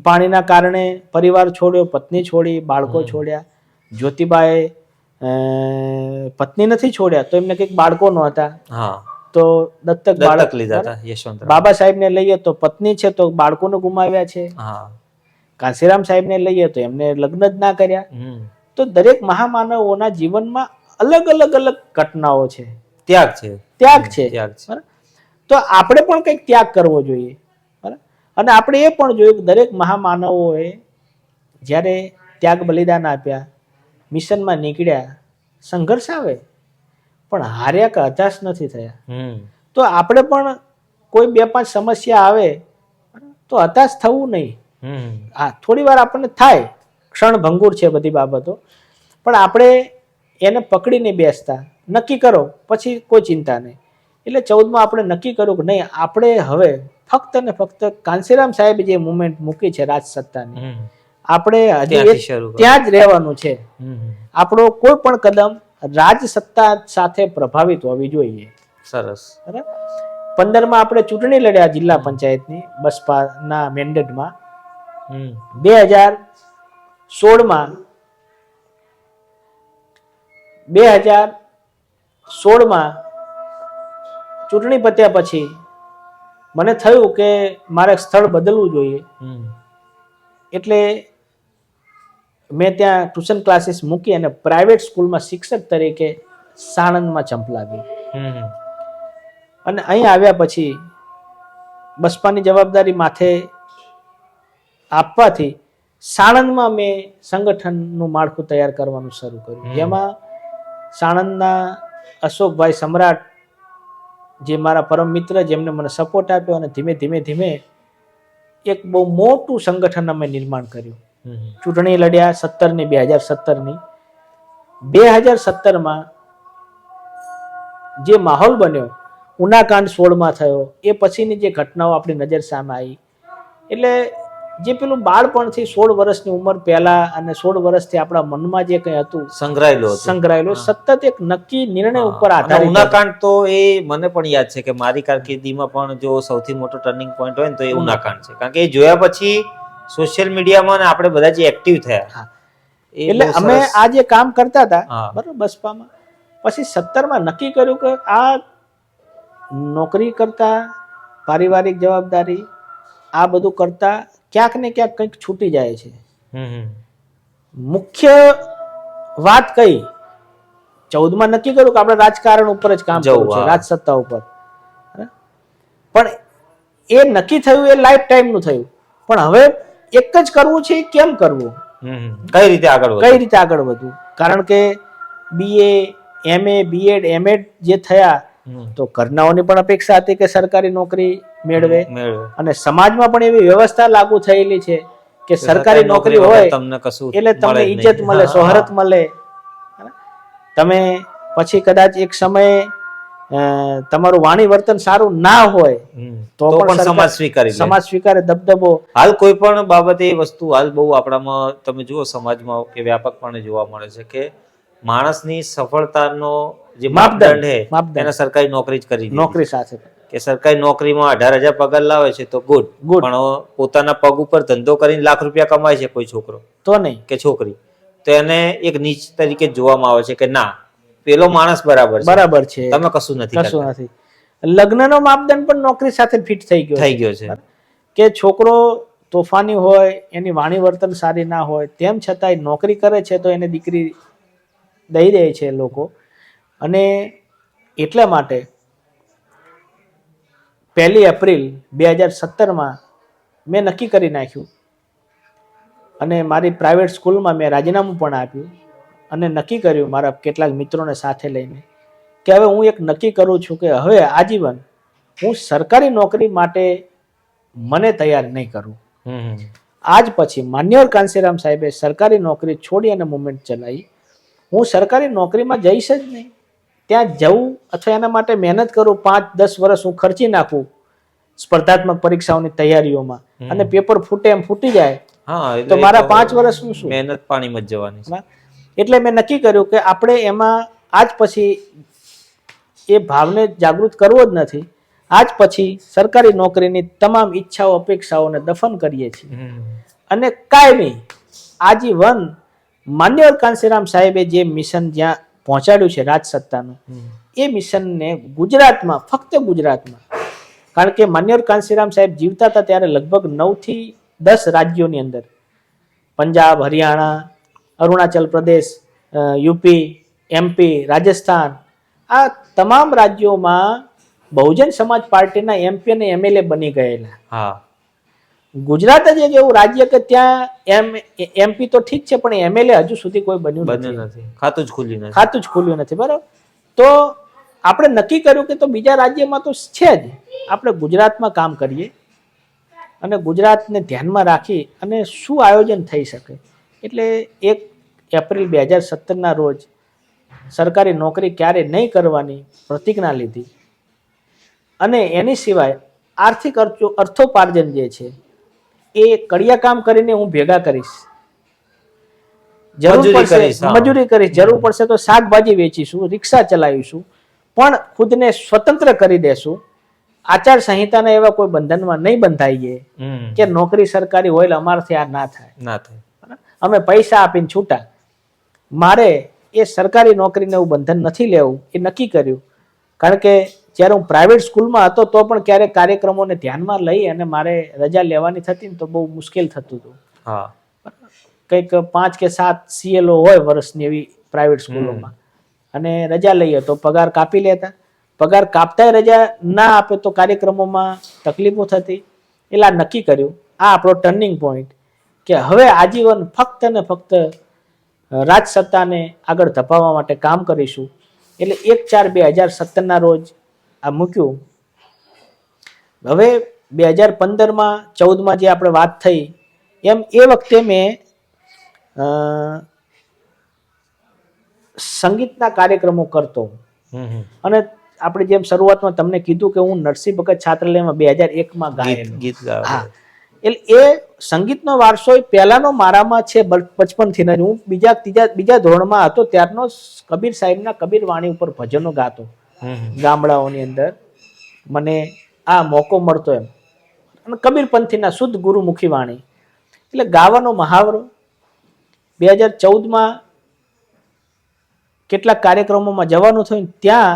પાણીના કારણે પરિવાર છોડ્યો, પત્ની છોડી, બાળકો છોડ્યા. જ્યોતિબાએ પત્ની નથી છોડ્યા તો એમને કંઈક બાળકો નહોતા તો દત્તક બાળક લીધા હતા. બાબા સાહેબ ને લઈએ તો પત્ની છે તો બાળકોને ગુમાવ્યા છે. કાંશીરામ સાહેબ ને લઈએ તો એમને લગ્ન જ ના કર્યા. તો દરેક મહામાનવોના જીવનમાં અલગ અલગ ઘટનાઓ છે, ત્યાગ છે. તો આપણે પણ કંઈક ત્યાગ કરવો જોઈએ. અને આપણે એ પણ જોયું કે દરેક મહામાનવોએ જ્યારે ત્યાગ બલિદાન આપ્યા, મિશનમાં નીકળ્યા, સંઘર્ષ આવે પણ હાર્યા કે હતાશ નથી થયા. તો આપણે પણ કોઈ 2-5 સમસ્યા આવે તો હતાશ થવું નહીં. થોડી વાર આપણને થાય, ક્ષણભંગુર છે બધી બાબતો, પણ આપણે એને પકડીને બેસતા નક્કી કરો પછી કોઈ ચિંતા નહીં. એટલે 14માં આપણે નક્કી કર્યું કે નહીં, આપણે હવે ફક્ત ને ફક્ત કાંશીરામ સાહેબે જે મુવમેન્ટ મૂકી છે રાજ સત્તાની, આપણે હજી ત્યાં જ રહેવાનું છે. આપણો કોઈ પણ કદમ રાજ સત્તા સાથે પ્રભાવિત હોવી જોઈએ. સરસ. 15માં આપણે ચૂંટણી લડ્યા જિલ્લા પંચાયતની બસપાના મેન્ડેટમાં. 2016માં ચૂંટણી પત્યા પછી મને થયું કે મારે સ્થળ બદલવું જોઈએ. એટલે મેં ત્યાં ટ્યુશન ક્લાસીસ મૂકી અને પ્રાઇવેટ સ્કૂલમાં શિક્ષક તરીકે સાણંદમાં ચંપલાવી. અને અહીં આવ્યા પછી બસપાની જવાબદારી માથે આપવાથી સાણંદમાં મેં સંગઠનનું માળખું તૈયાર કરવાનું શરૂ કર્યું, જેમાં સાણંદના અશોકભાઈ સમ્રાટ, જે મારા પરમ મિત્ર, જેમને મને સપોર્ટ આપ્યો, અને ધીમે ધીમે ધીમે એક બહુ મોટું સંગઠન અમે નિર્માણ કર્યું. ચૂંટણી લડ્યા 2017ની. 2017માં જે માહોલ બન્યો, ઉનાકાંડ 16માં થયો, એ પછીની જે ઘટનાઓ આપણી નજર સામે આવી, એટલે જે પેલું બાળપણથી 16 વર્ષની ઉંમર પહેલા અને 16 વર્ષથી આપણા મનમાં જે કંઈ હતું સંગ્રહાયેલું સતત એક નક્કી નિર્ણય ઉપર આધારિત. ઉનાકાંડ તો એ મને પણ યાદ છે કે મારી કારકિર્દીમાં પણ જો સૌથી મોટો ટર્નિંગ પોઈન્ટ હોય ને તો એ ઉનાકાંડ છે, કારણ કે એ જોયા પછી સોશિયલ મીડિયામાં આપણે બધા જે એક્ટિવ થયા, એટલે અમે આ જે કામ કરતા હતા બરાબર બસપામાં, પછી 17માં નક્કી કર્યું કે આ નોકરી કરતા, પારિવારિક જવાબદારી, આ બધું કરતા ક્યાંક ને ક્યાંક કંઈક છૂટી જાય છે. મુખ્ય વાત કઈ 14માં નક્કી કર્યું કે આપણે રાજકારણ ઉપર જ કામ કરવું છે, રાજસત્તા ઉપર. પણ એ નક્કી થયું એ લાઈફ ટાઈમ નું થયું, પણ હવે એક જ કરવું છે, કેમ કરવું, કઈ રીતે આગળ વધવું. કારણ કે BA, MA, BEd, MEd જે થયા તો ઘરનાઓની પણ અપેક્ષા હતી કે સરકારી નોકરી મેળવે, અને સમાજમાં પણ એવી વ્યવસ્થા લાગુ થયેલી છે કે સરકારી નોકરી હોય એટલે તમને ઇજ્જત મળે, શોહરત મળે. તમે પછી કદાચ એક સમયે તમારું વાણી વર્તન સારું ના હોય તો પણ સમાજ સ્વીકારે, દબદબો. હાલ કોઈ પણ બાબતે એ વસ્તુ હાલ બહુ આપણામાં તમે જુઓ સમાજમાં કે વ્યાપકપણે જોવા મળે છે કે માણસની સફળતાનો જે માપદંડ છે એને સરકારી નોકરી જ કરી, નોકરી સાથે કે સરકારી નોકરીમાં 18,000 પગાર લાવે છે તો ગુડ, પણ પોતાના પગ ઉપર ધંધો કરીને લાખ રૂપિયા કમાય છે કોઈ છોકરો તો નહીં કે છોકરી, તો એને એક નીચ તરીકે જોવામાં આવે છે કે ના પેલો માણસ બરાબર છે, તમે કશું નથી. લગ્નનો માપદંડ પણ નોકરી સાથે ફિટ થઈ ગયો છે કે છોકરો તોફાની હોય, એની વાણી વર્તન સારી ના હોય, તેમ છતાંય નોકરી કરે છે તો એને દીકરી દઈ દે છે લોકો. અને એટલા માટે 1 એપ્રિલ 2017માં મેં નક્કી કરી નાખ્યું, અને મારી પ્રાઇવેટ સ્કૂલમાં મેં રાજીનામું પણ આપ્યું, અને નક્કી કર્યું મારા કેટલાક મિત્રોને સાથે લઈને કે હવે હું એક નક્કી કરું છું કે હવે આજીવન હું સરકારી નોકરી માટે મને તૈયાર નહીં કરું. આજ પછી માન્યવર કાંશીરામ સાહેબે સરકારી નોકરી છોડી અને મુવમેન્ટ ચલાવી. હું સરકારી નોકરીમાં જઈશ જ નહીં, ત્યાં જવું અથવા એના માટે મહેનત કરું, 5-10 વર્ષ હું ખર્ચી નાખું સ્પર્ધાત્મક પરીક્ષાઓની તૈયારીઓમાં, અને પેપર ફૂટે એમ ફૂટી જાય તો મારા 5 વર્ષનું શું, મહેનત પાણીમાં જ જવાની. એટલે મેં નક્કી કર્યું કે આપણે એમાં આજ પછી એ ભાવને જાગૃત કરવો જ નથી. આજ પછી સરકારી નોકરીની તમામ ઈચ્છાઓ, અપેક્ષાઓને દફન કરીએ છીએ, અને કાયમી આજીવન માન્યવર કાંશીરામ સાહેબે જે મિશન જ્યાં પહોંચાડ્યું છે રાજસત્તાનું, એ મિશનને ગુજરાતમાં, ફક્ત ગુજરાતમાં, કારણ કે માન્યવર કાંશીરામ સાહેબ જીવતા હતા ત્યારે લગભગ 9 થી 10 રાજ્યોની અંદર, પંજાબ, હરિયાણા, અરુણાચલ પ્રદેશ, યુપી, MP, રાજસ્થાન, આ તમામ રાજ્યોમાં બહુજન સમાજ પાર્ટીના MP અને MLA બની ગયેલા. ગુજરાત જ એક એવું રાજ્ય કે ત્યાં MP તો ઠીક છે પણ MLA હજુ સુધી કોઈ બન્યું નથી, ખાતું જ ખુલ્યું નથી. બરાબર, તો આપણે નક્કી કર્યું કે તો બીજા રાજ્યમાં તો છે જ, આપણે ગુજરાતમાં કામ કરીએ અને ગુજરાતને ધ્યાનમાં રાખી અને શું આયોજન થઈ શકે. એટલે 1 એપ્રિલ 2017ના રોજ સરકારી નોકરી ક્યારે નહીં કરવાની પ્રતિજ્ઞા લીધી, અને એની સિવાય આર્થિક અર્થોપાર્જન જે છે એ કડિયા કામ કરીને હું ભેગા કરીશ, મજૂરી કરીશ, જરૂર પડશે તો શાકભાજી વેચીશું, રિક્ષા ચલાવીશું, પણ ખુદને સ્વતંત્ર કરી દેશું. આચાર સંહિતાના એવા કોઈ બંધનમાં નહીં બંધાઈએ કે નોકરી સરકારી હોય એટલે અમારાથી આ ના થાય, અમે પૈસા આપીને છૂટા. મારે એ સરકારી નોકરીને એવું બંધન નથી લેવું, એ નક્કી કર્યું. કારણ કે જ્યારે હું પ્રાઇવેટ સ્કૂલમાં હતો તો પણ ક્યારેક કાર્યક્રમોને ધ્યાનમાં લઈ અને મારે રજા લેવાની થતી ને તો બહુ મુશ્કેલ થતું હતું. કંઈક 5 કે 7 CLO હોય વર્ષની એવી પ્રાઇવેટ સ્કૂલોમાં, અને રજા લઈએ તો પગાર કાપી લેતા. પગાર કાપતા રજા ના આપે તો કાર્યક્રમોમાં તકલીફો થતી. એટલે નક્કી કર્યું આ આપણો ટર્નિંગ પોઈન્ટ કે હવે આજીવન ફક્ત ને ફક્ત રાજ સત્તાને આગળ ધપાવવા માટે કામ કરીશું. એટલે 1/4/2017 રોજ આ મૂક્યું. હવે 2015માં 14માં જે આપણે વાત થઈ એમ એ વખતે મેં સંગીતના કાર્યક્રમો કરતો. અને આપણે જેમ શરૂઆતમાં તમને કીધું કે હું નરસિંહ ભગત છાત્રાલયમાં 2001માં ગાયેલો. ગીત ગાવા. હા, એટલે એ સંગીતનો વારસો પહેલાનો મારામાં છે બચપનથી જ. હું બીજા ધોરણમાં હતો ત્યારનો કબીર સાહેબના કબીર વાણી ઉપર ભજનો ગાતો ગામડાઓની અંદર. મને આ મોકો મળતો એમ, અને કબીર પંથીના શુદ્ધ ગુરુમુખી વાણી એટલે ગાવાનો મહાવરો. 2014માં કેટલાક કાર્યક્રમોમાં જવાનું થયું. ત્યાં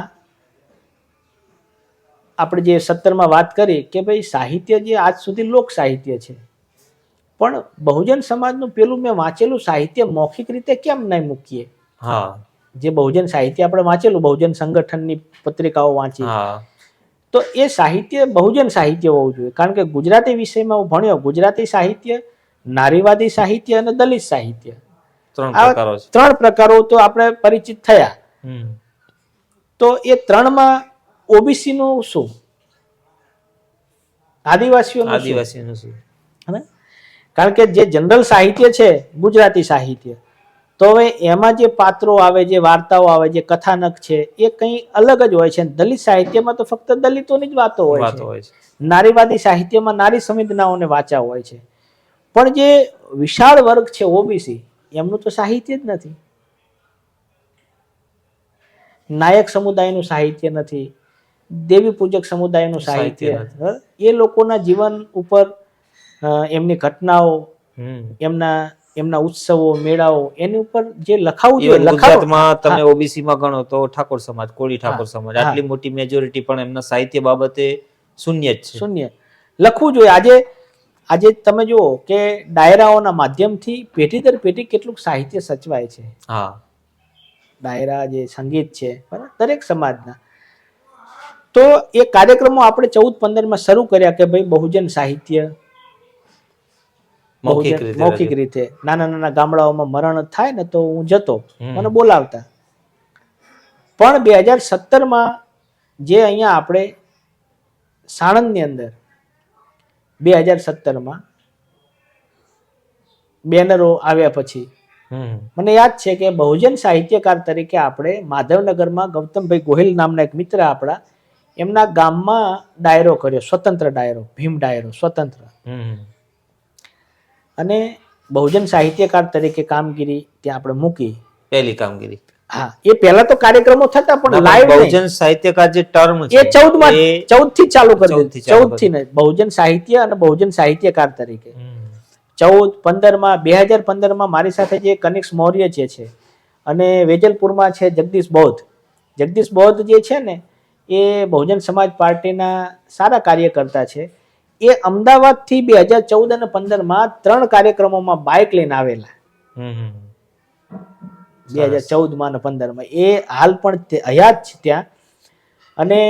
આપણે જે 17માં વાત કરી કે ભાઈ સાહિત્ય જે આજ સુધી લોક સાહિત્ય છે, પણ બહુજન સમાજનું પેલું મેં વાંચેલું સાહિત્ય મૌખિક રીતે કેમ નહીં મૂકીએ? હા, જે બહુજન સાહિત્ય આપણે વાંચેલું, બહુજન સંગઠનની પત્રિકાઓ વાંચી, તો એ સાહિત્ય બહુજન સાહિત્ય હોવું જોઈએ. કારણ કે ગુજરાતી વિષયમાં હું ભણ્યો, ગુજરાતી સાહિત્ય, નારીવાદી સાહિત્ય અને દલિત સાહિત્ય, ત્રણ પ્રકારો તો આપણે પરિચિત થયા. તો એ ત્રણમાં ઓબીસી નું શું, આદિવાસીઓનું શું? કારણ કે જે જનરલ સાહિત્ય છે ગુજરાતી સાહિત્ય, તો હવે એમાં જે પાત્રો આવે, જે વાર્તાઓ આવે, જે કથાનક છે એ કંઈ અલગ જ હોય છે. દલિત સાહિત્યમાં તો ફક્ત દલિતોની જ વાતો હોય છે. નારીવાદી સાહિત્યમાં નારી સંવેદનાઓને વાંચા હોય છે. પણ જે વિશાળ વર્ગ છે ઓબીસી, એમનું તો સાહિત્ય જ નથી. નાયક સમુદાયનું સાહિત્ય નથી, દેવી પૂજક સમુદાયનું સાહિત્ય, એ લોકોના જીવન ઉપર એમની ઘટનાઓ, એમના ઉત્સવો, મેળાઓ, એની ઉપર જે લખાવું જોઈએ. ગુજરાતમાં તમે ઓબીસી માં ગણો તો ઠાકોર સમાજ, કોળી ઠાકોર સમાજ, આટલી મોટી મેજોરિટી પણ એમના સાહિત્ય બાબતે શૂન્ય જ છે. શૂન્ય લખવું જોઈએ. આજે તમે જુઓ કે ડાયરાઓના માધ્યમથી પેઢી દર પેઢી કેટલું સાહિત્ય સચવાય છે. હા, ડાયરા જે સંગીત છે દરેક સમાજના. તો એ કાર્યક્રમો આપણે 14-15માં શરૂ કર્યા કે ભાઈ બહુજન સાહિત્ય મૌખિક રીતે. નાના નાના ગામડાઓમાં મરણ થાય ને તો હું જતો, મને બોલાવતા. પણ 2017માં જે અહીંયા આપણે સાણંદની અંદર 2017માં બેનરો આવ્યા પછી મને યાદ છે કે બહુજન સાહિત્યકાર તરીકે આપણે માધવનગરમાં ગૌતમભાઈ ગોહિલ નામના એક મિત્ર આપણા, એમના ગામમાં ડાયરો કર્યો, સ્વતંત્ર ડાયરો, ભીમ ડાયરો સ્વતંત્ર. અને બહુજન સાહિત્યકાર તરીકે કામગીરી ત્યાં આપણે મૂકી. પહેલી કામગીરી. હા, એ પહેલા તો કાર્યક્રમો થતા પણ લાઈવ બહુજન સાહિત્યકાર જે ટર્મ છે એ 14 થી ચાલુ કરી દીધું. 14 થી ને બહુજન સાહિત્ય અને બહુજન સાહિત્યકાર તરીકે 2015માં મારી સાથે જે કનિક્ષ મૌર્ય જે છે, અને વેજલપુરમાં છે જગદીશ બૌદ્ધ. જગદીશ બૌદ્ધ જે છે ને એ બહુજન સમાજ પાર્ટીના સારા કાર્યકર્તા છે. એ અમદાવાદથી 2014 અને 15માં 3 કાર્યક્રમોમાં બાઇક લઈને આવેલા. 2014માં અને 15માં એ હાલ પણ હયાત છે ત્યાં. અને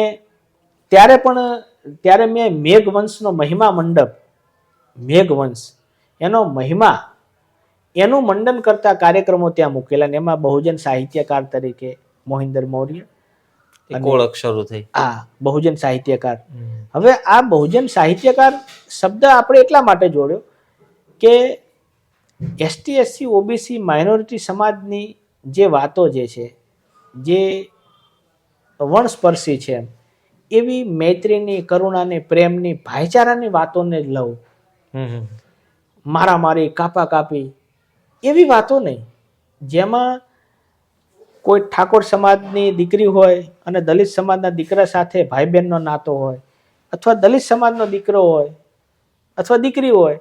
ત્યારે મેં મેઘવંશનો મહિમા મંડપ, મેઘવંશ એનો મહિમા, એનું મંડન કરતા કાર્યક્રમો ત્યાં મૂકેલા. ને એમાં બહુજન સાહિત્યકાર તરીકે મોહિન્દર મૌર્ય ઓળખ શરૂ થઈ. હા, બહુજન સાહિત્યકાર. હવે આ બહુજન સાહિત્યકાર શબ્દ આપણે એટલા માટે જોડ્યો કે એસટી એસસી ઓબીસી માઇનોરિટી સમાજની જે વાતો જે છે, જે વણસ્પર્શી છે, એવી મૈત્રીની, કરુણાની, પ્રેમની, ભાઈચારાની વાતોને લઉં. મારામારી, કાપા કાપી એવી વાતો નહીં, જેમાં કોઈ ઠાકોર સમાજની દીકરી હોય અને દલિત સમાજના દીકરા સાથે ભાઈ બહેનનો નાતો હોય, અથવા દલિત સમાજનો દીકરો હોય અથવા દીકરી હોય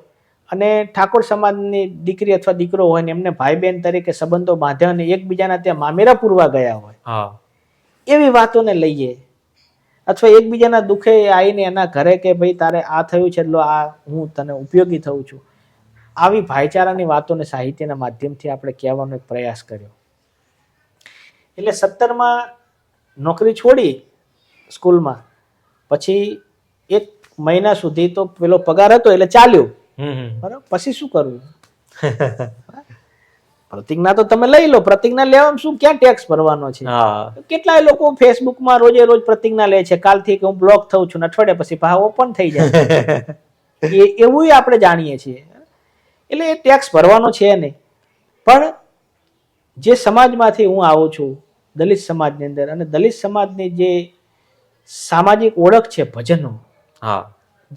અને ઠાકોર સમાજની દીકરી અથવા દીકરો હોય ને એમને ભાઈ બહેન તરીકે સંબંધો બાંધ્યા અને એકબીજાના ત્યાં મામેરા પૂરવા ગયા હોય, એવી વાતોને લઈએ. અથવા એકબીજાના દુઃખે આવીને એના ઘરે કે ભાઈ તારે આ થયું છે એટલે આ હું તને ઉપયોગી થઉં છું, આવી ભાઈચારાની વાતોને સાહિત્યના માધ્યમથી આપણે કહેવાનો એક પ્રયાસ કર્યો. એટલે 17માં નોકરી છોડી સ્કૂલમાં, પછી 1 મહિના સુધી તો પેલો પગાર હતો એટલે ચાલ્યું. બરાબર, પછી શું કરવું? પ્રતિજ્ઞા તો તમે લઈ લો, પ્રતિજ્ઞા લેવામાં શું ક્યાં ટેક્સ ભરવાનો છે? હા કેટલાય લોકો ફેસબુકમાં રોજે રોજ પ્રતિજ્ઞા લે છે, કાલથી કે હું બ્લોક થઉં છું, અઠવાડિયા પછી પાછા ઓપન થઈ જાય. એવું આપણે જાણીએ છીએ. એટલે એ ટેક્સ ભરવાનો છે નહીં. પણ જે સમાજમાંથી હું આવું છું, દલિત સમાજની અંદર, અને દલિત સમાજની જે સામાજિક ઓળખ છે ભજનો, હા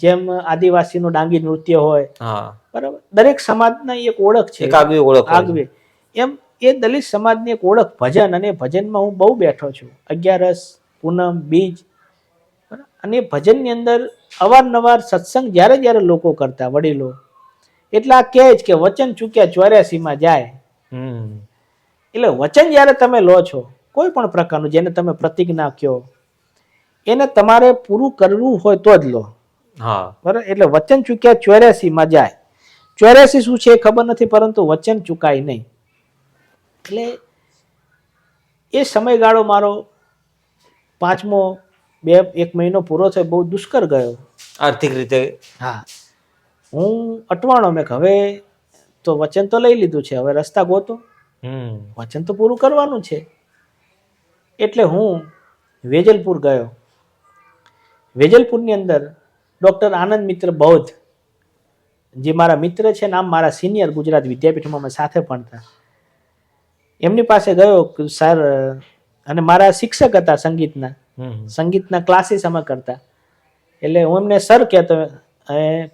જેમ આદિવાસીનું ડાંગી નૃત્ય હોય, હા બરાબર, દરેક સમાજના એક ઓળખ છે, એક આગવી ઓળખ હોય છે. આગવી. એમ એ દલિત સમાજની એક ઓળખ ભજન, અને ભજનમાં હું બહુ બેઠો છું. 11 પૂનમ, બીજ, બરાબર? અને એ ભજનની અંદર અવારનવાર સત્સંગ જ્યારે જ્યારે લોકો કરતા, વડીલો, એટલે આ કહે જ કે વચન ચૂક્યા 84 જાય. એટલે વચન જ્યારે તમે લો છો, કોઈ પણ પ્રકારનું, જેને તમે પ્રતિજ્ઞા કહો, એને તમારે પૂરું કરવું હોય તો જ લો. હા બરાબર. એટલે વચન ચૂક્યા 84 જાય. 84 શું છે એ ખબર નથી, પરંતુ વચન ચૂકાય નહીં. એટલે એ સમયગાળો મારો 5મો 1 મહિનો પૂરો થયો, બહુ દુષ્કર ગયો આર્થિક રીતે. હા, હું અટવાણો. મેં હવે તો વચન તો લઈ લીધું છે, હવે રસ્તા ગોતો, વચન તો પૂરું કરવાનું છે. એટલે હું વેજલપુર ગયો. વેજલપુરની અંદર ડૉક્ટર આનંદ મિત્ર બૌદ્ધ, જે મારા મિત્ર છે, નામ મારા સિનિયર ગુજરાત વિદ્યાપીઠમાં અમે સાથે ભણતા, એમની પાસે ગયો સર, અને મારા શિક્ષક હતા સંગીતના ક્લાસીસ અમે કરતા. એટલે હું એમને સર કહેતો,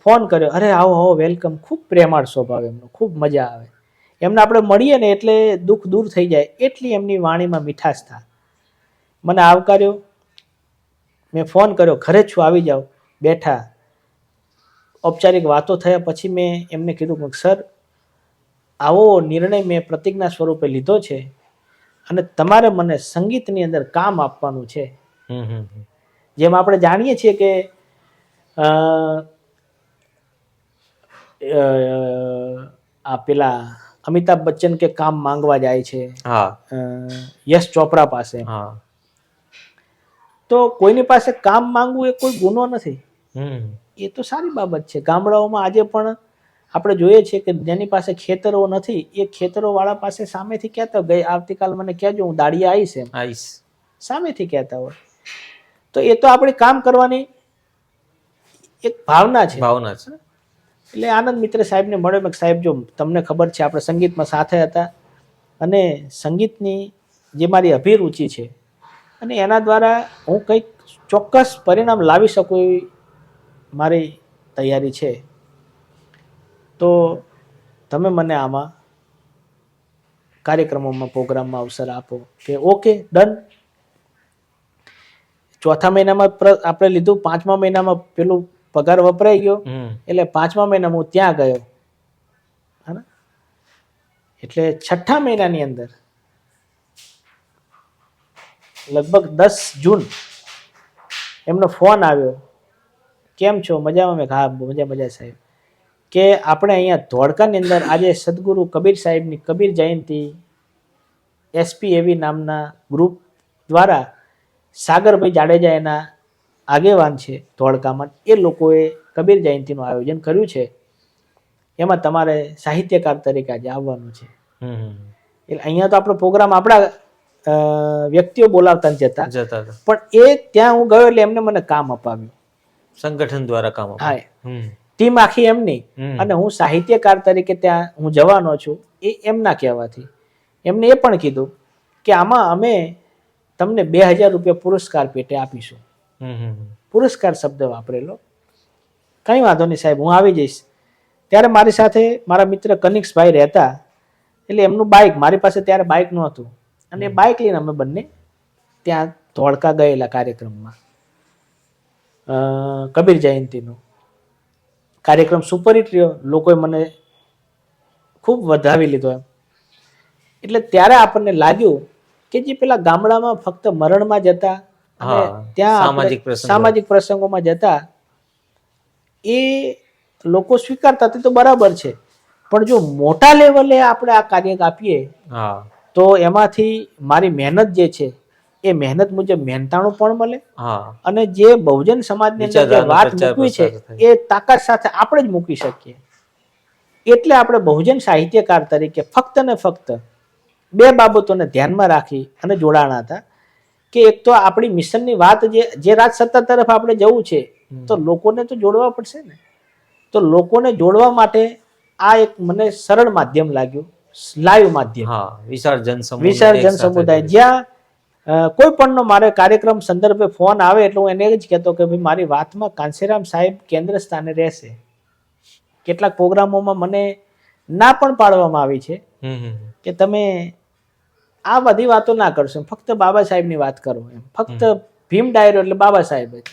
ફોન કર્યો, અરે આવો આવો, વેલકમ. ખૂબ પ્રેમાળ સ્વભાવ એમનો, ખૂબ મજા આવે એમને. આપણે મળીએ ને એટલે દુઃખ દૂર થઈ જાય, એટલી એમની વાણીમાં મીઠાશ થાય. મને આવકાર્યો. મેં ફોન કર્યો, ઘરે છું, આવી જાઓ. બેઠા, ઔપચારિક વાતો થયા. પછી મેં એમને કીધું કે સર, આવો નિર્ણય મેં પ્રતિજ્ઞા સ્વરૂપે લીધો છે, અને તમારે મને સંગીતની અંદર કામ આપવાનું છે. જેમ આપણે જાણીએ છીએ કે આ પેલા અમિતાભ બચ્ચન કે કામ માંગવા જાય છે યશ ચોપડા પાસે, તો કોઈની પાસે કામ માંગવું એ કોઈ ગુનો નથી. એ તો સારી બાબત છે. ગામડાઓમાં આજે પણ આપણે જોઈએ છીએ કે જેની પાસે ખેતરો નથી, એ ખેતરો વાળા પાસે સામેથી કહેતા, ગઈ આવતીકાલ મને કહેજો, હું દાડિયા આવીશ, સામેથી કહેતા હોય. તો એ તો આપણે કામ કરવાની એક ભાવના છે. એટલે આનંદ મિત્ર સાહેબને મળ્યો. મેં સાહેબ, જો તમને ખબર છે, આપણે સંગીતમાં સાથે હતા, અને સંગીતની જે મારી અભિરુચિ છે, અને એના દ્વારા હું કંઈક ચોક્કસ પરિણામ લાવી શકું એવી મારી તૈયારી છે. તો તમે મને આમાં કાર્યક્રમોમાં, પ્રોગ્રામમાં અવસર આપો. કે ઓકે, ડન. 4થા મહિનામાં આપણે લીધું, 5મા મહિનામાં પેલું પગાર વપરાઈ ગયો, એટલે 5મા મહિનામાં હું ત્યાં ગયો. એટલે 6ઠા મહિનાની અંદર લગભગ 10 જૂન એમનો ફોન આવ્યો, કેમ છો, મજામાં? મેં હા, મજા સાહેબ. કે આપણે અહીંયા ધોળકાની અંદર આજે સદગુરુ કબીર સાહેબની કબીર જયંતિ SPAV નામના ગ્રુપ દ્વારા સાગરભાઈ જાડેજા એના આગેવાન છે ધોળકામાં, એ લોકોએ કબીર જયંતિનું આયોજન કર્યું છે. એમાં તમારે સાહિત્યકાર તરીકે આજે આવવાનું છે. એટલે અહીંયા તો આપણો પ્રોગ્રામ આપણા વ્યક્તિઓ બોલાવતા જતા, પણ એ ત્યાં હું ગયો એટલે એમને મને કામ અપાવ્યું, સંગઠન દ્વારા કામ. હા, ટીમ આખી એમની, અને હું સાહિત્યકાર તરીકે ત્યાં હું જવાનો છું. એ એમના કહેવાથી એમને એ પણ કીધું કે આમાં અમે તમને 2000 રૂપિયા પુરસ્કાર પેટે આપીશું. પુરસ્કાર શબ્દ વાપરેલો. કંઈ વાંધો નહીં સાહેબ, હું આવી જઈશ. ત્યારે મારી સાથે મારા મિત્ર કનિક્ષભાઈ રહેતા, એટલે એમનું બાઇક, મારી પાસે ત્યારે બાઇક નહોતું, અને એ બાઇક લઈને અમે બંને ત્યાં ધોળકા ગયેલા કાર્યક્રમમાં. કબીર જયંતિનો કાર્યક્રમ સુપરહિટ રહ્યો, લોકોએ મને ખૂબ વધાવી લીધો એમ. એટલે ત્યારે આપણને લાગ્યું કે જે પેલા ગામડામાં ફક્ત મરણમાં જતા અને ત્યાં સામાજિક પ્રસંગોમાં જતા, એ લોકો સ્વીકારતા તે તો બરાબર છે, પણ જો મોટા લેવલે આપણે આ કાર્ય આપીએ તો એમાંથી મારી મહેનત જે છે એ મહેનત મુજબ મહેનતાણું પણ મળે, અને જે બહુજન સમાજની અંદર જે વાત મૂકવી છે એ તાકાત સાથે આપણે જ મૂકી શકીએ. એટલે આપણે બહુજન સાહિત્યકાર તરીકે ફક્ત ને ફક્ત બે બાબતોને ધ્યાનમાં રાખી અને જોડાણા હતા કે એક તો આપણી મિશનની વાત જે રાજસત્તા તરફ આપણે જવું છે તો લોકોને તો જોડવા પડશે ને. તો લોકોને જોડવા માટે આ એક મને સરળ માધ્યમ લાગ્યું, લાઈવ માધ્યમ. વિશાળ જનસમુદાય જ્યાં કોઈ પણનો મારે કાર્યક્રમ સંદર્ભે ફોન આવે એટલે હું એને જ કહેતો કે ભાઈ મારી વાતમાં કાંશીરામ સાહેબ કેન્દ્ર સ્થાને રહેશે. કેટલાક પ્રોગ્રામોમાં મને ના પણ પાડવામાં આવી છે કે તમે આ બધી વાતો ના કરશો, ફક્ત બાબા સાહેબની વાત કરો એમ. ફક્ત ભીમ ડાયરો એટલે બાબા સાહેબ જ.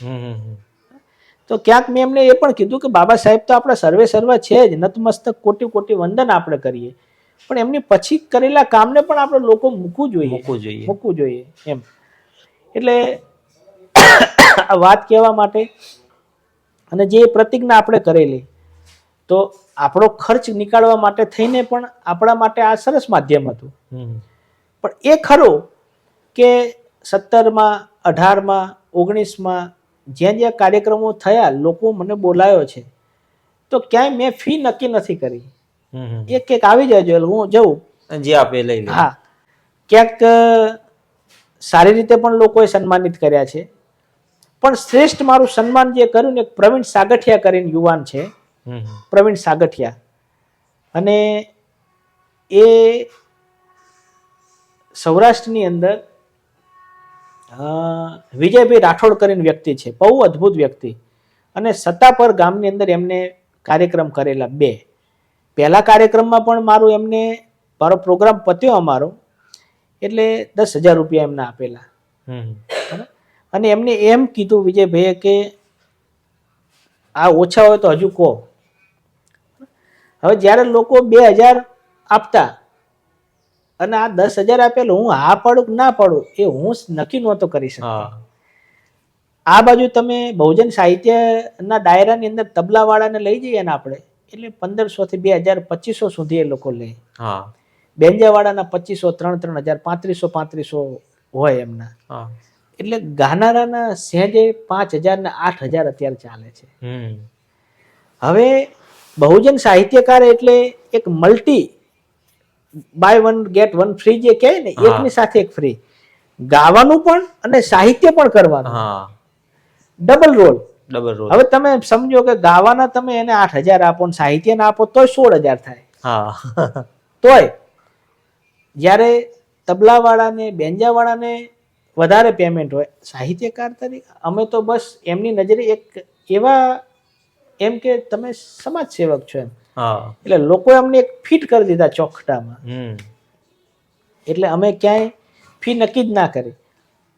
તો ક્યાંક મેં એમને એ પણ કીધું કે બાબા સાહેબ તો આપણા સર્વે સર્વ છે જ, નતમસ્તક કોટી કોટી વંદન આપણે કરીએ, પણ એમની પછી કરેલા કામને પણ આપણે લોકો મૂકવું જોઈએ એમ. એટલે આ વાત કહેવા માટે અને જે પ્રતિજ્ઞા આપણે કરેલી, તો આપણો ખર્ચ નીકાળવા માટે થઈને પણ આપણા માટે આ સરસ માધ્યમ હતું. પણ એ ખરું કે 17માં, 18માં, 19માં જ્યાં જ્યાં કાર્યક્રમો થયા, લોકો મને બોલાયો છે, તો ક્યાંય મેં ફી નક્કી નથી કરી. એક આવી જાય હું જઉં, જે આપે લઈ લે. હા, ક્યાંક સારી રીતે પણ લોકોએ સન્માનિત કર્યા છે, પણ શ્રેષ્ઠ મારું સન્માન જે કર્યું ને, પ્રવીણ સાગઠિયા કરીને યુવાન છે, પ્રવીણ સાગઠિયા, અને એ સૌરાષ્ટ્રની અંદર વિજયભાઈ રાઠોડ કરીને વ્યક્તિ છે, બહુ અદ્ભુત વ્યક્તિ, અને સત્તાપર ગામની અંદર એમને કાર્યક્રમ કરેલા 2. પહેલા કાર્યક્રમમાં પણ મારો પ્રોગ્રામ પત્યો અમારો એટલે 10,000 રૂપિયા એમને આપેલા. અને એમને એમ કીધું વિજયભાઈએ કે આ ઓછા હોય તો હજુ કહો. હવે જ્યારે લોકો 2,000 આપતા અને આ 10,000 આપેલું, હું હા પાડું કે ના પાડું એ હું નક્કી નહોતો કરી શકતો. આ બાજુ તમે બહુજન સાહિત્યના ડાયરાની અંદર તબલાવાળાને લઈ જઈએ ને આપણે, એટલે 1,500 થી 2,000, 2,500 સુધી એ લોકો લે. બેન્જાવાળાના 2,500, 3,000, 3,500 હોય એમના. એટલે ગાનારાના સહેજે 5,000 ને 8,000 અત્યારે ચાલે છે. હવે બહુજન સાહિત્યકાર એટલે એક મલ્ટી બાય 1 ગેટ 1 ફ્રી જે કહે ને, એકની સાથે એક ફ્રી. ગાવાનું પણ અને સાહિત્ય પણ કરવાનું, ડબલ રોલ. હવે તમે સમજો કે ગાવાના તમે એને 8,000 આપો ને સાહિત્યના આપો તોય 16,000 થાય. તોય જ્યારે તબલાવાળાને, બેન્જાવાળાને વધારે પેમેન્ટ હોય, સાહિત્યકાર તરીકે અમે તો બસ એમની નજરે એક એવા એમ કે તમે સમાજ સેવક છો એમ. એટલે લોકોએ અમને એક ફિટ કરી દીધા ચોખટામાં. એટલે અમે ક્યાંય ફી નક્કી જ ના કરી.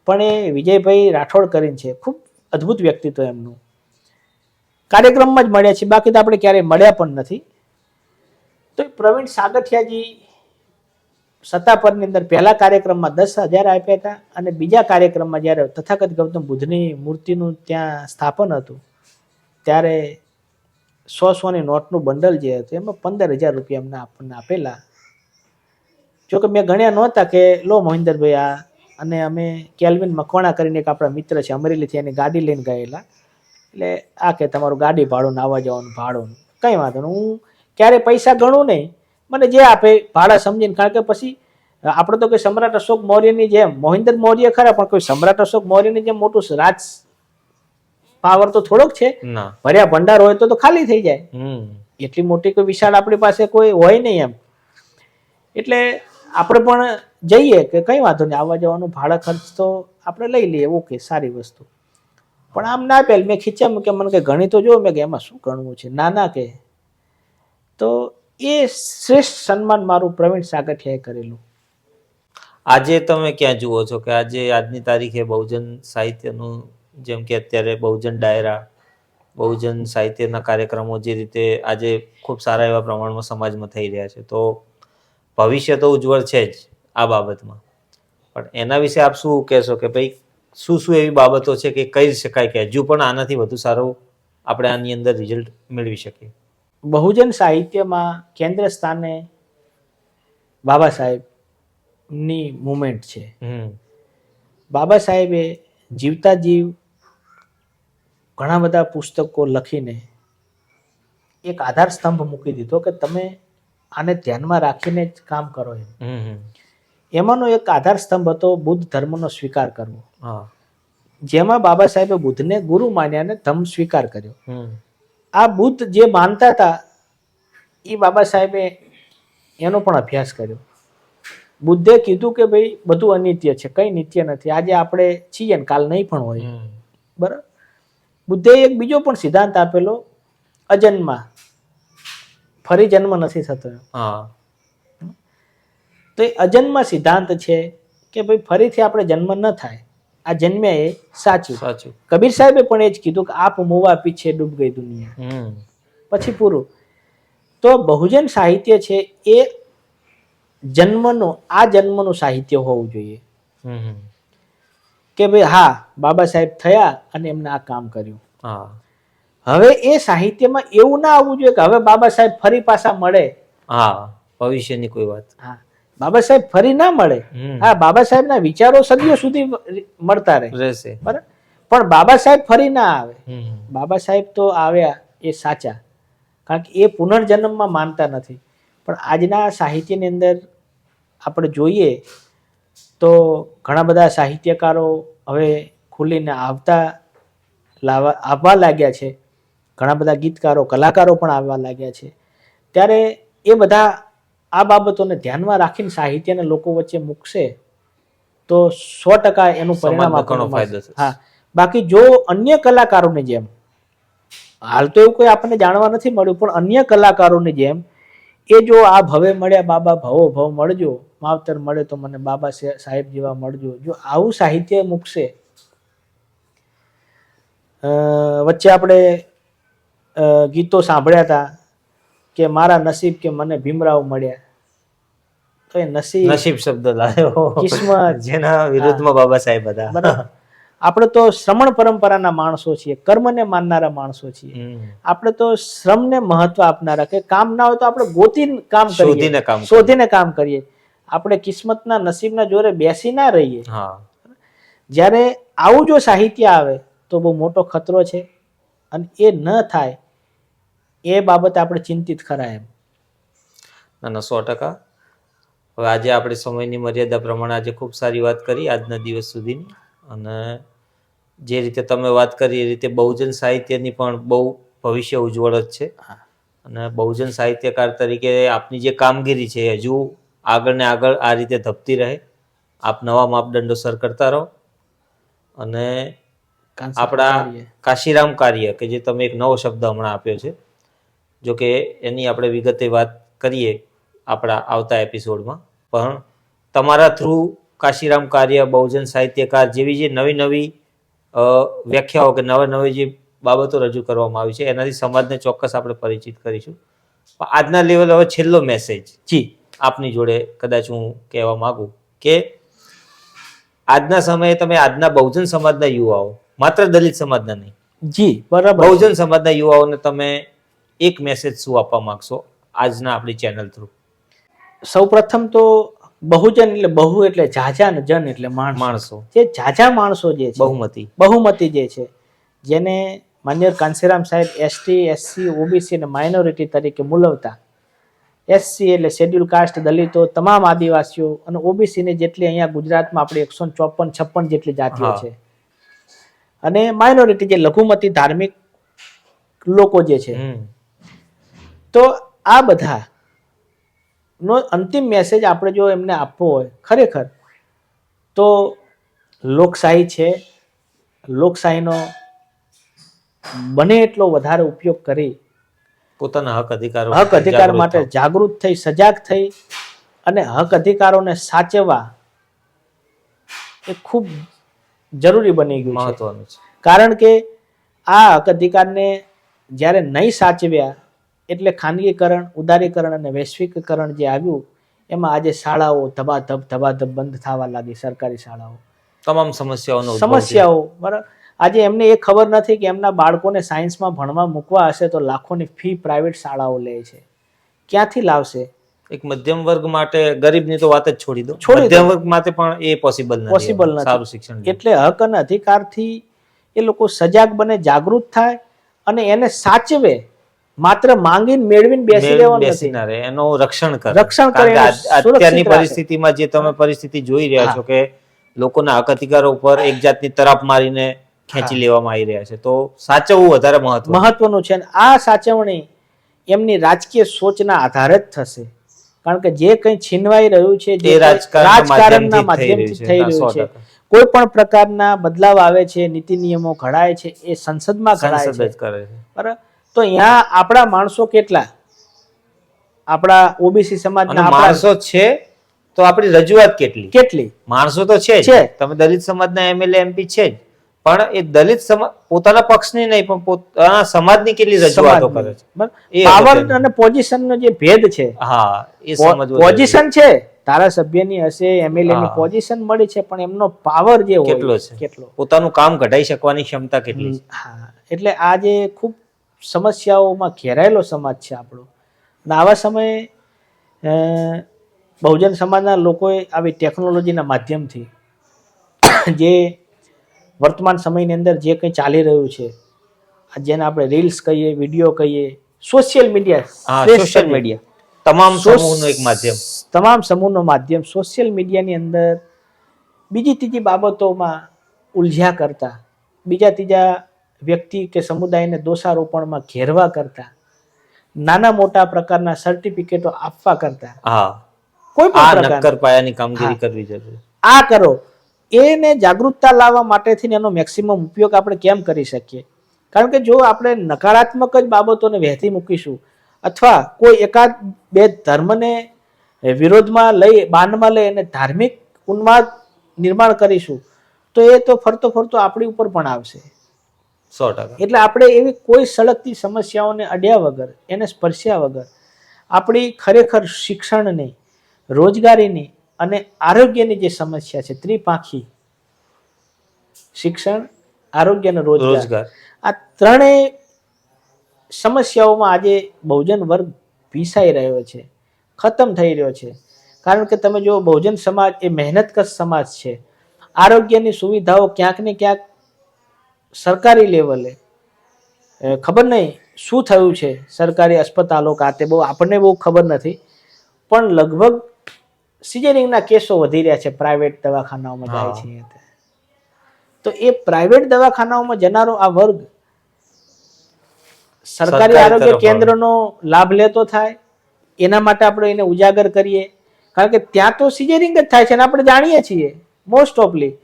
પણ એ વિજયભાઈ રાઠોડ કરીને છે, ખૂબ અદ્ભુત વ્યક્તિત્વ એમનું. કાર્યક્રમમાં જ મળ્યા છે, બાકી તો આપણે ક્યારેય મળ્યા પણ નથી. તો પ્રવીણ સાગઠિયાજી સત્તાપરની અંદર પહેલા કાર્યક્રમમાં 10,000 આપ્યા હતા, અને બીજા કાર્યક્રમમાં જ્યારે તથાગત ગૌતમ બુદ્ધની મૂર્તિનું ત્યાં સ્થાપન હતું ત્યારે 100 ની નોટનું બંડલ જે હતું એમાં 15,000 રૂપિયા એમને આપણને આપેલા. જોકે મેં ગણ્યા નહોતા કે લો મોહિન્દરભાઈ આ, અને અમે કેલ્વિન મકવાણા કરીને એક આપણા મિત્ર છે અમરેલીથી, એની ગાડી લઈને ગયેલા. એટલે આ કે તમારું ગાડી ભાડું ને આવવા જવાનું ભાડું, કંઈ વાંધો નહીં, હું ક્યારે પૈસા ગણું નહીં, મને જે આપે ભાડા સમજીને. કારણ કે પછી આપણે તો કોઈ સમ્રાટ અશોક મૌર્યની જેમ, મોહિન્દર મૌર્ય ખરા, પણ કોઈ સમ્રાટ અશોક મૌર્યની જેમ મોટું રાજ પાવર તો થોડોક છે. ભર્યા ભંડાર હોય તો ખાલી થઈ જાય, એટલી મોટી કોઈ વિશાળ આપણી પાસે કોઈ હોય નહીં એમ. એટલે આપણે પણ જઈએ કે કંઈ વાંધો નહીં, આવવા જવાનું ભાડા ખર્ચ તો આપણે લઈ લઈએ, ઓકે, સારી વસ્તુ. પણ આમ ના પહેલ મેં ખીચ્યા મૂકે, મને કે ગણી તો જો. મેં કે એમાં શું ગણવું છે, ના કે. તો એ શ્રેષ્ઠ સન્માન મારું પ્રવીણ સાગઠિયાએ કરેલું. આજે તમે ક્યાં જુઓ છો કે આજની તારીખે બહુજન સાહિત્યનું, જેમ કે અત્યારે બહુજન ડાયરા, બહુજન સાહિત્યના કાર્યક્રમો જે રીતે આજે ખૂબ સારા એવા પ્રમાણમાં સમાજમાં થઈ રહ્યા છે, તો ભવિષ્ય તો ઉજ્જવળ છે જ આ બાબતમાં. પણ એના વિશે આપ શું કહેશો કે ભાઈ શું શું એવી બાબતો છે કે કહી શકાય કે હજુ પણ આનાથી વધુ સારું આપણે આની અંદર રિઝલ્ટ મેળવી શકીએ? બહુજન સાહિત્યમાં કેન્દ્ર સ્થાને બાબા સાહેબની મુવમેન્ટ છે. બાબા સાહેબે જીવતા જીવ ઘણા બધા પુસ્તકો લખીને એક આધાર સ્તંભ મૂકી દીધો કે તમે આને ધ્યાનમાં રાખીને જ કામ કરો એમ. એમાંનો એક આધાર સ્તંભ હતો બુદ્ધ ધર્મનો સ્વીકાર કરવો, જેમાં બાબા સાહેબે બુદ્ધને ગુરુ માન્યા અને ધર્મ સ્વીકાર કર્યો. આ બુદ્ધ જે માનતા હતા એ બાબા સાહેબે એનો પણ અભ્યાસ કર્યો. બુદ્ધે કીધું કે ભાઈ બધું અનિત્ય છે, કઈ નિત્ય નથી. આજે આપણે છીએ ને કાલ નહીં પણ હોય, બરાબર. બુદ્ધે એક બીજો પણ સિદ્ધાંત આપેલો, અજન્મા, ફરી જન્મ નથી થતો. તો એ અજન્મા સિદ્ધાંત છે કે ભાઈ ફરીથી આપણે જન્મ ન થાય, આ જન્મ્યા એ સાચું. કબીર સાહેબે પણ એ જ કીધું કે આપ મુવા પીછે ડૂબ ગઈ દુનિયા, પછી પૂરું. તો બહુજન સાહિત્ય છે એ આ જન્મનું સાહિત્ય હોવું જોઈએ કે ભાઈ હા બાબા સાહેબ થયા અને એમને આ કામ કર્યું. હવે એ સાહિત્યમાં એવું ના આવવું જોઈએ કે હવે બાબા સાહેબ ફરી પાછા મળે. ભવિષ્યની કોઈ વાત. બાબા સાહેબ ફરી ના મળે. બાબા સાહેબના વિચારો સદીઓ સુધી મળતા રહેશે, બરાબર, પણ બાબા સાહેબ ફરી ના આવે. બાબા સાહેબ તો આવ્યા એ સાચા, કારણ કે એ પુનર્જન્મમાં માનતા નથી. પણ આજના સાહિત્યની અંદર આપણે જોઈએ તો ઘણા બધા સાહિત્યકારો હવે ખુલીને આવવા લાગ્યા છે. ઘણા બધા ગીતકારો, કલાકારો પણ આવવા લાગ્યા છે. ત્યારે એ બધા આ બાબતોને ધ્યાનમાં રાખીને સાહિત્યને લોકો વચ્ચે મૂકશે તો 100% એનું પરિણામ આપણને. બાકી જો અન્ય કલાકારોની જેમ, હાલ તો એવું કોઈ આપણને જાણવા નથી મળ્યું, પણ અન્ય કલાકારોની જેમ એ જો આ ભવે મળ્યા બાબા ભવો ભવ મળજો, માવતર મળે તો મને બાબા સાહેબ જેવા મળજો, જો આવું સાહિત્ય મૂકશે. વચ્ચે આપણે ગીતો સાંભળ્યા હતા કે મારા નસીબ કે મને ભીમરાવ મળ્યા. તો એ નસીબ શબ્દ લાવ્યો, કિસ્મત, જેના વિરુદ્ધમાં બાબા સાહેબ હતા. બરાબર. આપણે તો શ્રમણ પરંપરાના માણસો છીએ, કર્મને માનનારા માણસો છીએ. આપણે તો શ્રમને મહત્વ આપનારા, કે કામ ના હોય તો આપણે ગોતીને કામ કરીએ, શોધીને કામ કરીએ. આપણે કિસ્મતના નસીબના જોરે બેસી ના રહીએ. જ્યારે આવું જો સાહિત્ય આવે તો બહુ મોટો ખતરો છે, અને એ ન થાય એ બાબતે આપણે ચિંતિત ખરા એમ. ના 100%. હવે આજે આપણે સમયની મર્યાદા પ્રમાણે આજે ખૂબ સારી વાત કરી આજના દિવસ સુધીની. અને જે રીતે તમે વાત કરી એ રીતે બહુજન સાહિત્યની પણ બહુ ભવિષ્ય ઉજ્જવળ જ છે. અને બહુજન સાહિત્યકાર તરીકે આપની જે કામગીરી છે હજુ આગળ ને આગળ આ રીતે ધપતી રહે. આપ નવા માપદંડો સર કરતા રહો. અને આપણા કાશીરામ કાર્ય, કે જે તમે એક નવો શબ્દ હમણાં આપ્યો છે, જો કે એની આપણે વિગતે વાત કરીએ આપણા આવતા એપિસોડમાં, પણ તમારા થ્રુ કાશીરામ કાર્ય, બહુજન સાહિત્યકાર જેવી જે નવી વ્યાખ્યાઓ કે નવી જે બાબતો રજૂ કરવામાં આવી છે એનાથી સમાજને ચોક્કસ આપણે પરિચિત કરીશું. પણ આજના લેવલ હવે છેલ્લો મેસેજ આપની જોડે કદાચ હું કહેવા માંગુ કે આજના સમયે તમે આજના બહુજન સમાજના યુવાઓ, માત્ર દલિત સમાજના નહીં, બરાબર, બહુજન સમાજના યુવાઓને તમે એક મેસેજ શું આપવા માંગશો આજના આપણી ચેનલ થ્રુ? સૌ પ્રથમ તો બહુજન એટલે બહુ એટલે ઝાઝા ને જન એટલે માણસો. જે ઝાઝા માણસો જે છે, બહુમતી જે છે, જેને માન્ય કાંશીરામ સાહેબ એસટી, એસસી, ઓબીસી અને માઇનોરિટી તરીકે મૂલવતા. એસસી એટલે શેડ્યુલ કાસ્ટ, દલિતો, તમામ આદિવાસીઓ, અને ઓબીસી ને જેટલી અહીંયા ગુજરાતમાં આપણે 154-56 જેટલી જાતિઓ છે, અને માઇનોરિટી જે લઘુમતી ધાર્મિક લોકો જે છે. તો આ બધા નો અંતિમ મેસેજ આપણે જો એમને આપવો હોય ખરેખર તો લોકશાહી છે, લોકશાહીનો બને એટલો વધારે ઉપયોગ કરી પોતાના હક અધિકાર માટે જાગૃત થઈ, સજાગ થઈ અને હક અધિકારોને સાચવવા એ ખૂબ જરૂરી બની ગયું છે. કારણ કે આ હક અધિકારને જ્યારે નહીં સાચવ્યા એટલે ખાનગીકરણ, ઉદારીકરણ અને વૈશ્વિકીકરણ જે આવ્યું એમાં આજે શાળાઓ ધબાધબ બંધ થવા લાગી. સરકારી શાળાઓ, તમામ સમસ્યાઓ, બરાબર. આજે એમને એ ખબર નથી કે એમના બાળકોને સાયન્સમાં ભણવા મૂકવા હશે તો લાખોની ફી પ્રાઇવેટ શાળાઓ લે છે. ક્યાંથી લાવશે? એક મધ્યમ વર્ગ માટે, ગરીબની તો વાત જ છોડી દો, મધ્યમ વર્ગ માટે પણ એ પોસિબલ નથી સારું શિક્ષણ. એટલે હક અને અધિકારથી એ લોકો સજાગ બને, જાગૃત થાય અને એને સાચવે. માત્ર માંગીને મેળવીને બેસી રહેવાનું બેસી નથી. ના રહે, એનો રક્ષણ કરે. રક્ષણ કરે, કારણ કે એનું સુરક્ષિત અત્યારની રાખે. પરિસ્થિતિમાં જે તમે પરિસ્થિતિ જોઈ રહ્યા હા. છો કે લોકોના હક અધિકારો ઉપર એક જાતની તરાપ મારીને ખેંચી હા. લેવામાં આવી રહ્યા છે, તો સાચવવું વધારે મહત્વનું છે. અને આ સાચવણી એમની રાજકીય સોચના આધારે જ થશે. કારણ કે જે કંઈ છીનવાઈ રહ્યું છે, જે એ રાજકારણના માધ્યમથી થઈ રહ્યું છે, 100%. કોઈ પણ પ્રકારના બદલાવ આવે છે, નીતિ નિયમો ઘડાય છે, એ સંસદમાં ઘડાય સંસદ છે. જ કરે છે. બરાબર. તો અહીંયા આપણા માણસો કેટલા, આપણા ઓબીસી અને સમાજના આપણા માણસો છે તો આપણી રજૂઆત કેટલી? કેટલી માણસો તો છે જ. છે. તમે દલિત સમાજના એમએલએ એમપી છે જ, પણ એ દલિત સમાજ પોતાના પક્ષની નહીં પણ પોતાના સમાજની કેટલી રજૂઆતો કરે છે, એ પાવર અગત્યનું. અને પોઝિશનનો જે ભેદ છે, હા, એ સમજવું પોઝિશન છે, ધારાસભ્યની હશે, એમએલએ ની હા. પોઝિશન મળી છે, પણ એમનો પાવર જે હોય કેટલો છે? કેટલો. પોતાનું કામ કઢાઈ શકવાની ક્ષમતા કેટલી છે? હા, એટલે આ જે ખૂબ સમસ્યાઓમાં ઘેરાયેલો સમાજ છે આપણો. અને આવા સમયે બહુજન સમાજના લોકોએ આવી ટેકનોલોજીના માધ્યમથી જે વર્તમાન સમયની અંદર જે કંઈ ચાલી રહ્યું છે, જેને આપણે રીલ્સ કહીએ, વિડીયો કહીએ, સોશિયલ મીડિયા, સોશિયલ મીડિયા તમામ સમૂહનું એક માધ્યમ, તમામ સમૂહનું માધ્યમ, સોશિયલ મીડિયાની અંદર બીજી ત્રીજી બાબતોમાં ઉલઝ્યા કરતા, બીજા ત્રીજા વ્યક્તિ કે સમુદાયને દોષારોપણમાં ઘેરવા કરતા, નાના મોટા પ્રકારના સર્ટિફિકેટો આપવા કરતા, હા, કોઈ આ પણ નક્કર પ્રકાર પાયાની કામગીરી કરવી જરૂરી. આ કરો, એને જાગૃતતા લાવવા માટેથી એનો મેક્સિમમ ઉપયોગ આપણે કેમ કરી શકીએ? કારણ કે જો આપણે નકારાત્મક જ બાબતોને વહેતી મૂકીશું, અથવા કોઈ એકાદ બે ધર્મને વિરોધમાં લઈ, બાનમાં લઈ અને ધાર્મિક ઉન્માદ નિર્માણ કરીશું, તો એ તો ફરતો ફરતો આપણી ઉપર પણ આવશે. 100%. એટલે આપણે એવી કોઈ સળગતી સમસ્યાઓને અડ્યા વગર, એને સ્પર્શ્યા વગર, આપણી ખરેખર શિક્ષણની, રોજગારીની અને આરોગ્યની જે સમસ્યા છે, ત્રિપાંખી શિક્ષણ, આરોગ્ય અને રોજગાર, આ ત્રણેય સમસ્યાઓમાં આજે બહુજન વર્ગ ભીસાઈ રહ્યો છે, ખતમ થઈ રહ્યો છે. કારણ કે તમે જો બહુજન સમાજ એ મહેનતકશ સમાજ છે. આરોગ્યની સુવિધાઓ ક્યાંક ને ક્યાંક સરકારી લેવલે, ખબર નહીં શું થયું છે સરકારી અસ્પતાલો ખાતે, બહુ આપણને બહુ ખબર નથી, પણ લગભગ સિઝેરિંગના કેસો વધી રહ્યા છે પ્રાઇવેટ દવાખાનાઓમાં જાય છે. તો એ પ્રાઇવેટ દવાખાનાઓમાં જનારો આ વર્ગ સરકારી આરોગ્ય કેન્દ્રનો લાભ લેતો થાય, એના માટે આપણે એને ઉજાગર કરીએ. કારણ કે ત્યાં તો સિઝેરિંગ જ થાય છે અને આપણે જાણીએ છીએ મોસ્ટ ઓફલી.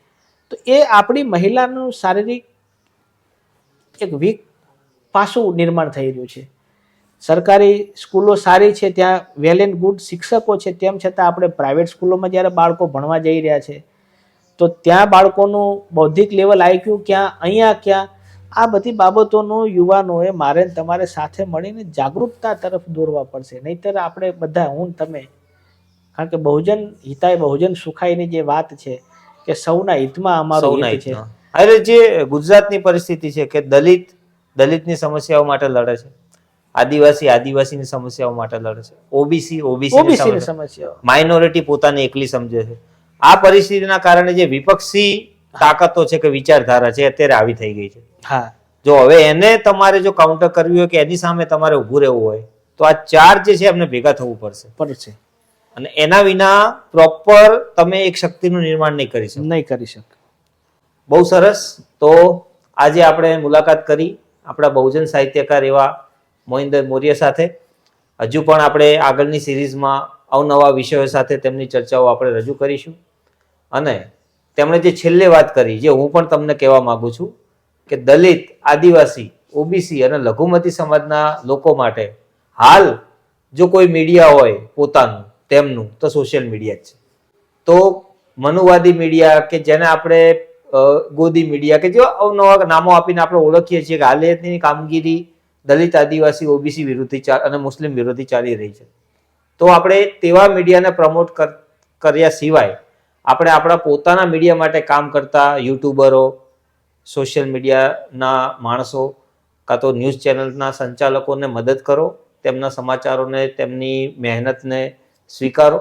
તો એ આપણી મહિલાનું શારીરિક એક વીક પાસું નિર્માણ થઈ રહ્યું છે. સરકારી સ્કૂલો સારી છે, ત્યાં વેલ એન્ડ ગુડ શિક્ષકો છે, તેમ છતાં આપણે પ્રાઇવેટ સ્કૂલોમાં જ્યારે બાળકો ભણવા જઈ રહ્યા છે, તો ત્યાં બાળકોનું બૌદ્ધિક લેવલ આઈક્યુ ક્યાં, અહીંયા ક્યાં, આ બધી બાબતોનું યુવાનોએ મારે તમારે સાથે મળીને જાગૃતતા તરફ દોરવા પડશે. નહીંતર આપણે બધા, હું તમે, કારણ કે બહુજન હિતાય બહુજન સુખાયની જે વાત છે કે સૌના હિતમાં અમારું હિત છે. અરે જે ગુજરાતની પરિસ્થિતિ છે કે દલિતની સમસ્યાઓ માટે લડે છે, આદિવાસીની સમસ્યાઓ માટે લડે છે, ઓબીસીની સમસ્યાઓ, માઇનોરિટી પોતાને એકલી સમજે છે. આ પરિસ્થિતિના કારણે જે વિપક્ષી તાકાતો છે કે વિચારધારા છે અત્યારે આવી થઈ ગઈ છે. હા, જો હવે એને તમારે જો કાઉન્ટર કરવી હોય કે એની સામે તમારે ઊભું રહેવું હોય, તો આ ચાર જે છે એમને ભેગા થવું પડશે. અને એના વિના પ્રોપર તમે એક શક્તિનું નિર્માણ નહીં કરી શકો. બહુ સરસ. તો આજે આપણે મુલાકાત કરી આપણા બહુજન સાહિત્યકાર એવા મોહિન્દર મૌર્ય સાથે. હજુ પણ આપણે આગળની સિરીઝમાં અવનવા વિષયો સાથે તેમની ચર્ચાઓ આપણે રજૂ કરીશું. અને તેમણે જે છેલ્લે વાત કરી, જે હું પણ તમને કહેવા માંગુ છું કે દલિત, આદિવાસી, ઓબીસી અને લઘુમતી સમાજના લોકો માટે હાલ જો કોઈ મીડિયા હોય પોતાનું તેમનું, તો સોશિયલ મીડિયા જ છે. તો મનુવાદી મીડિયા કે જેને આપણે ગોદી મીડિયા કે જો અવનવા નામો આપીને આપણે ઓળખીએ છીએ કે હાલની કામગીરી દલિત, આદિવાસી, ઓબીસી વિરોધી અને મુસ્લિમ વિરોધી ચાલી રહી છે. તો આપણે તેવા મીડિયાને પ્રમોટ કર્યા સિવાય આપણે આપણા પોતાના મીડિયા માટે કામ કરતા યુટ્યુબરો, સોશિયલ મીડિયાના માણસો, કાં તો ન્યૂઝ ચેનલના સંચાલકોને મદદ કરો, તેમના સમાચારોને, તેમની મહેનતને સ્વીકારો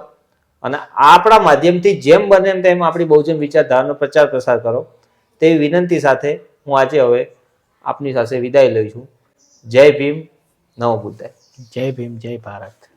અને આપણા માધ્યમથી જેમ બને તેમ આપણી બહુજન વિચારધારાનો પ્રચાર પ્રસાર કરો. તેવી વિનંતી સાથે હું આજે હવે આપની સાથે વિદાય લઉં છું. જય ભીમ, નમો બુદ્ધાય. જય ભીમ, જય ભારત.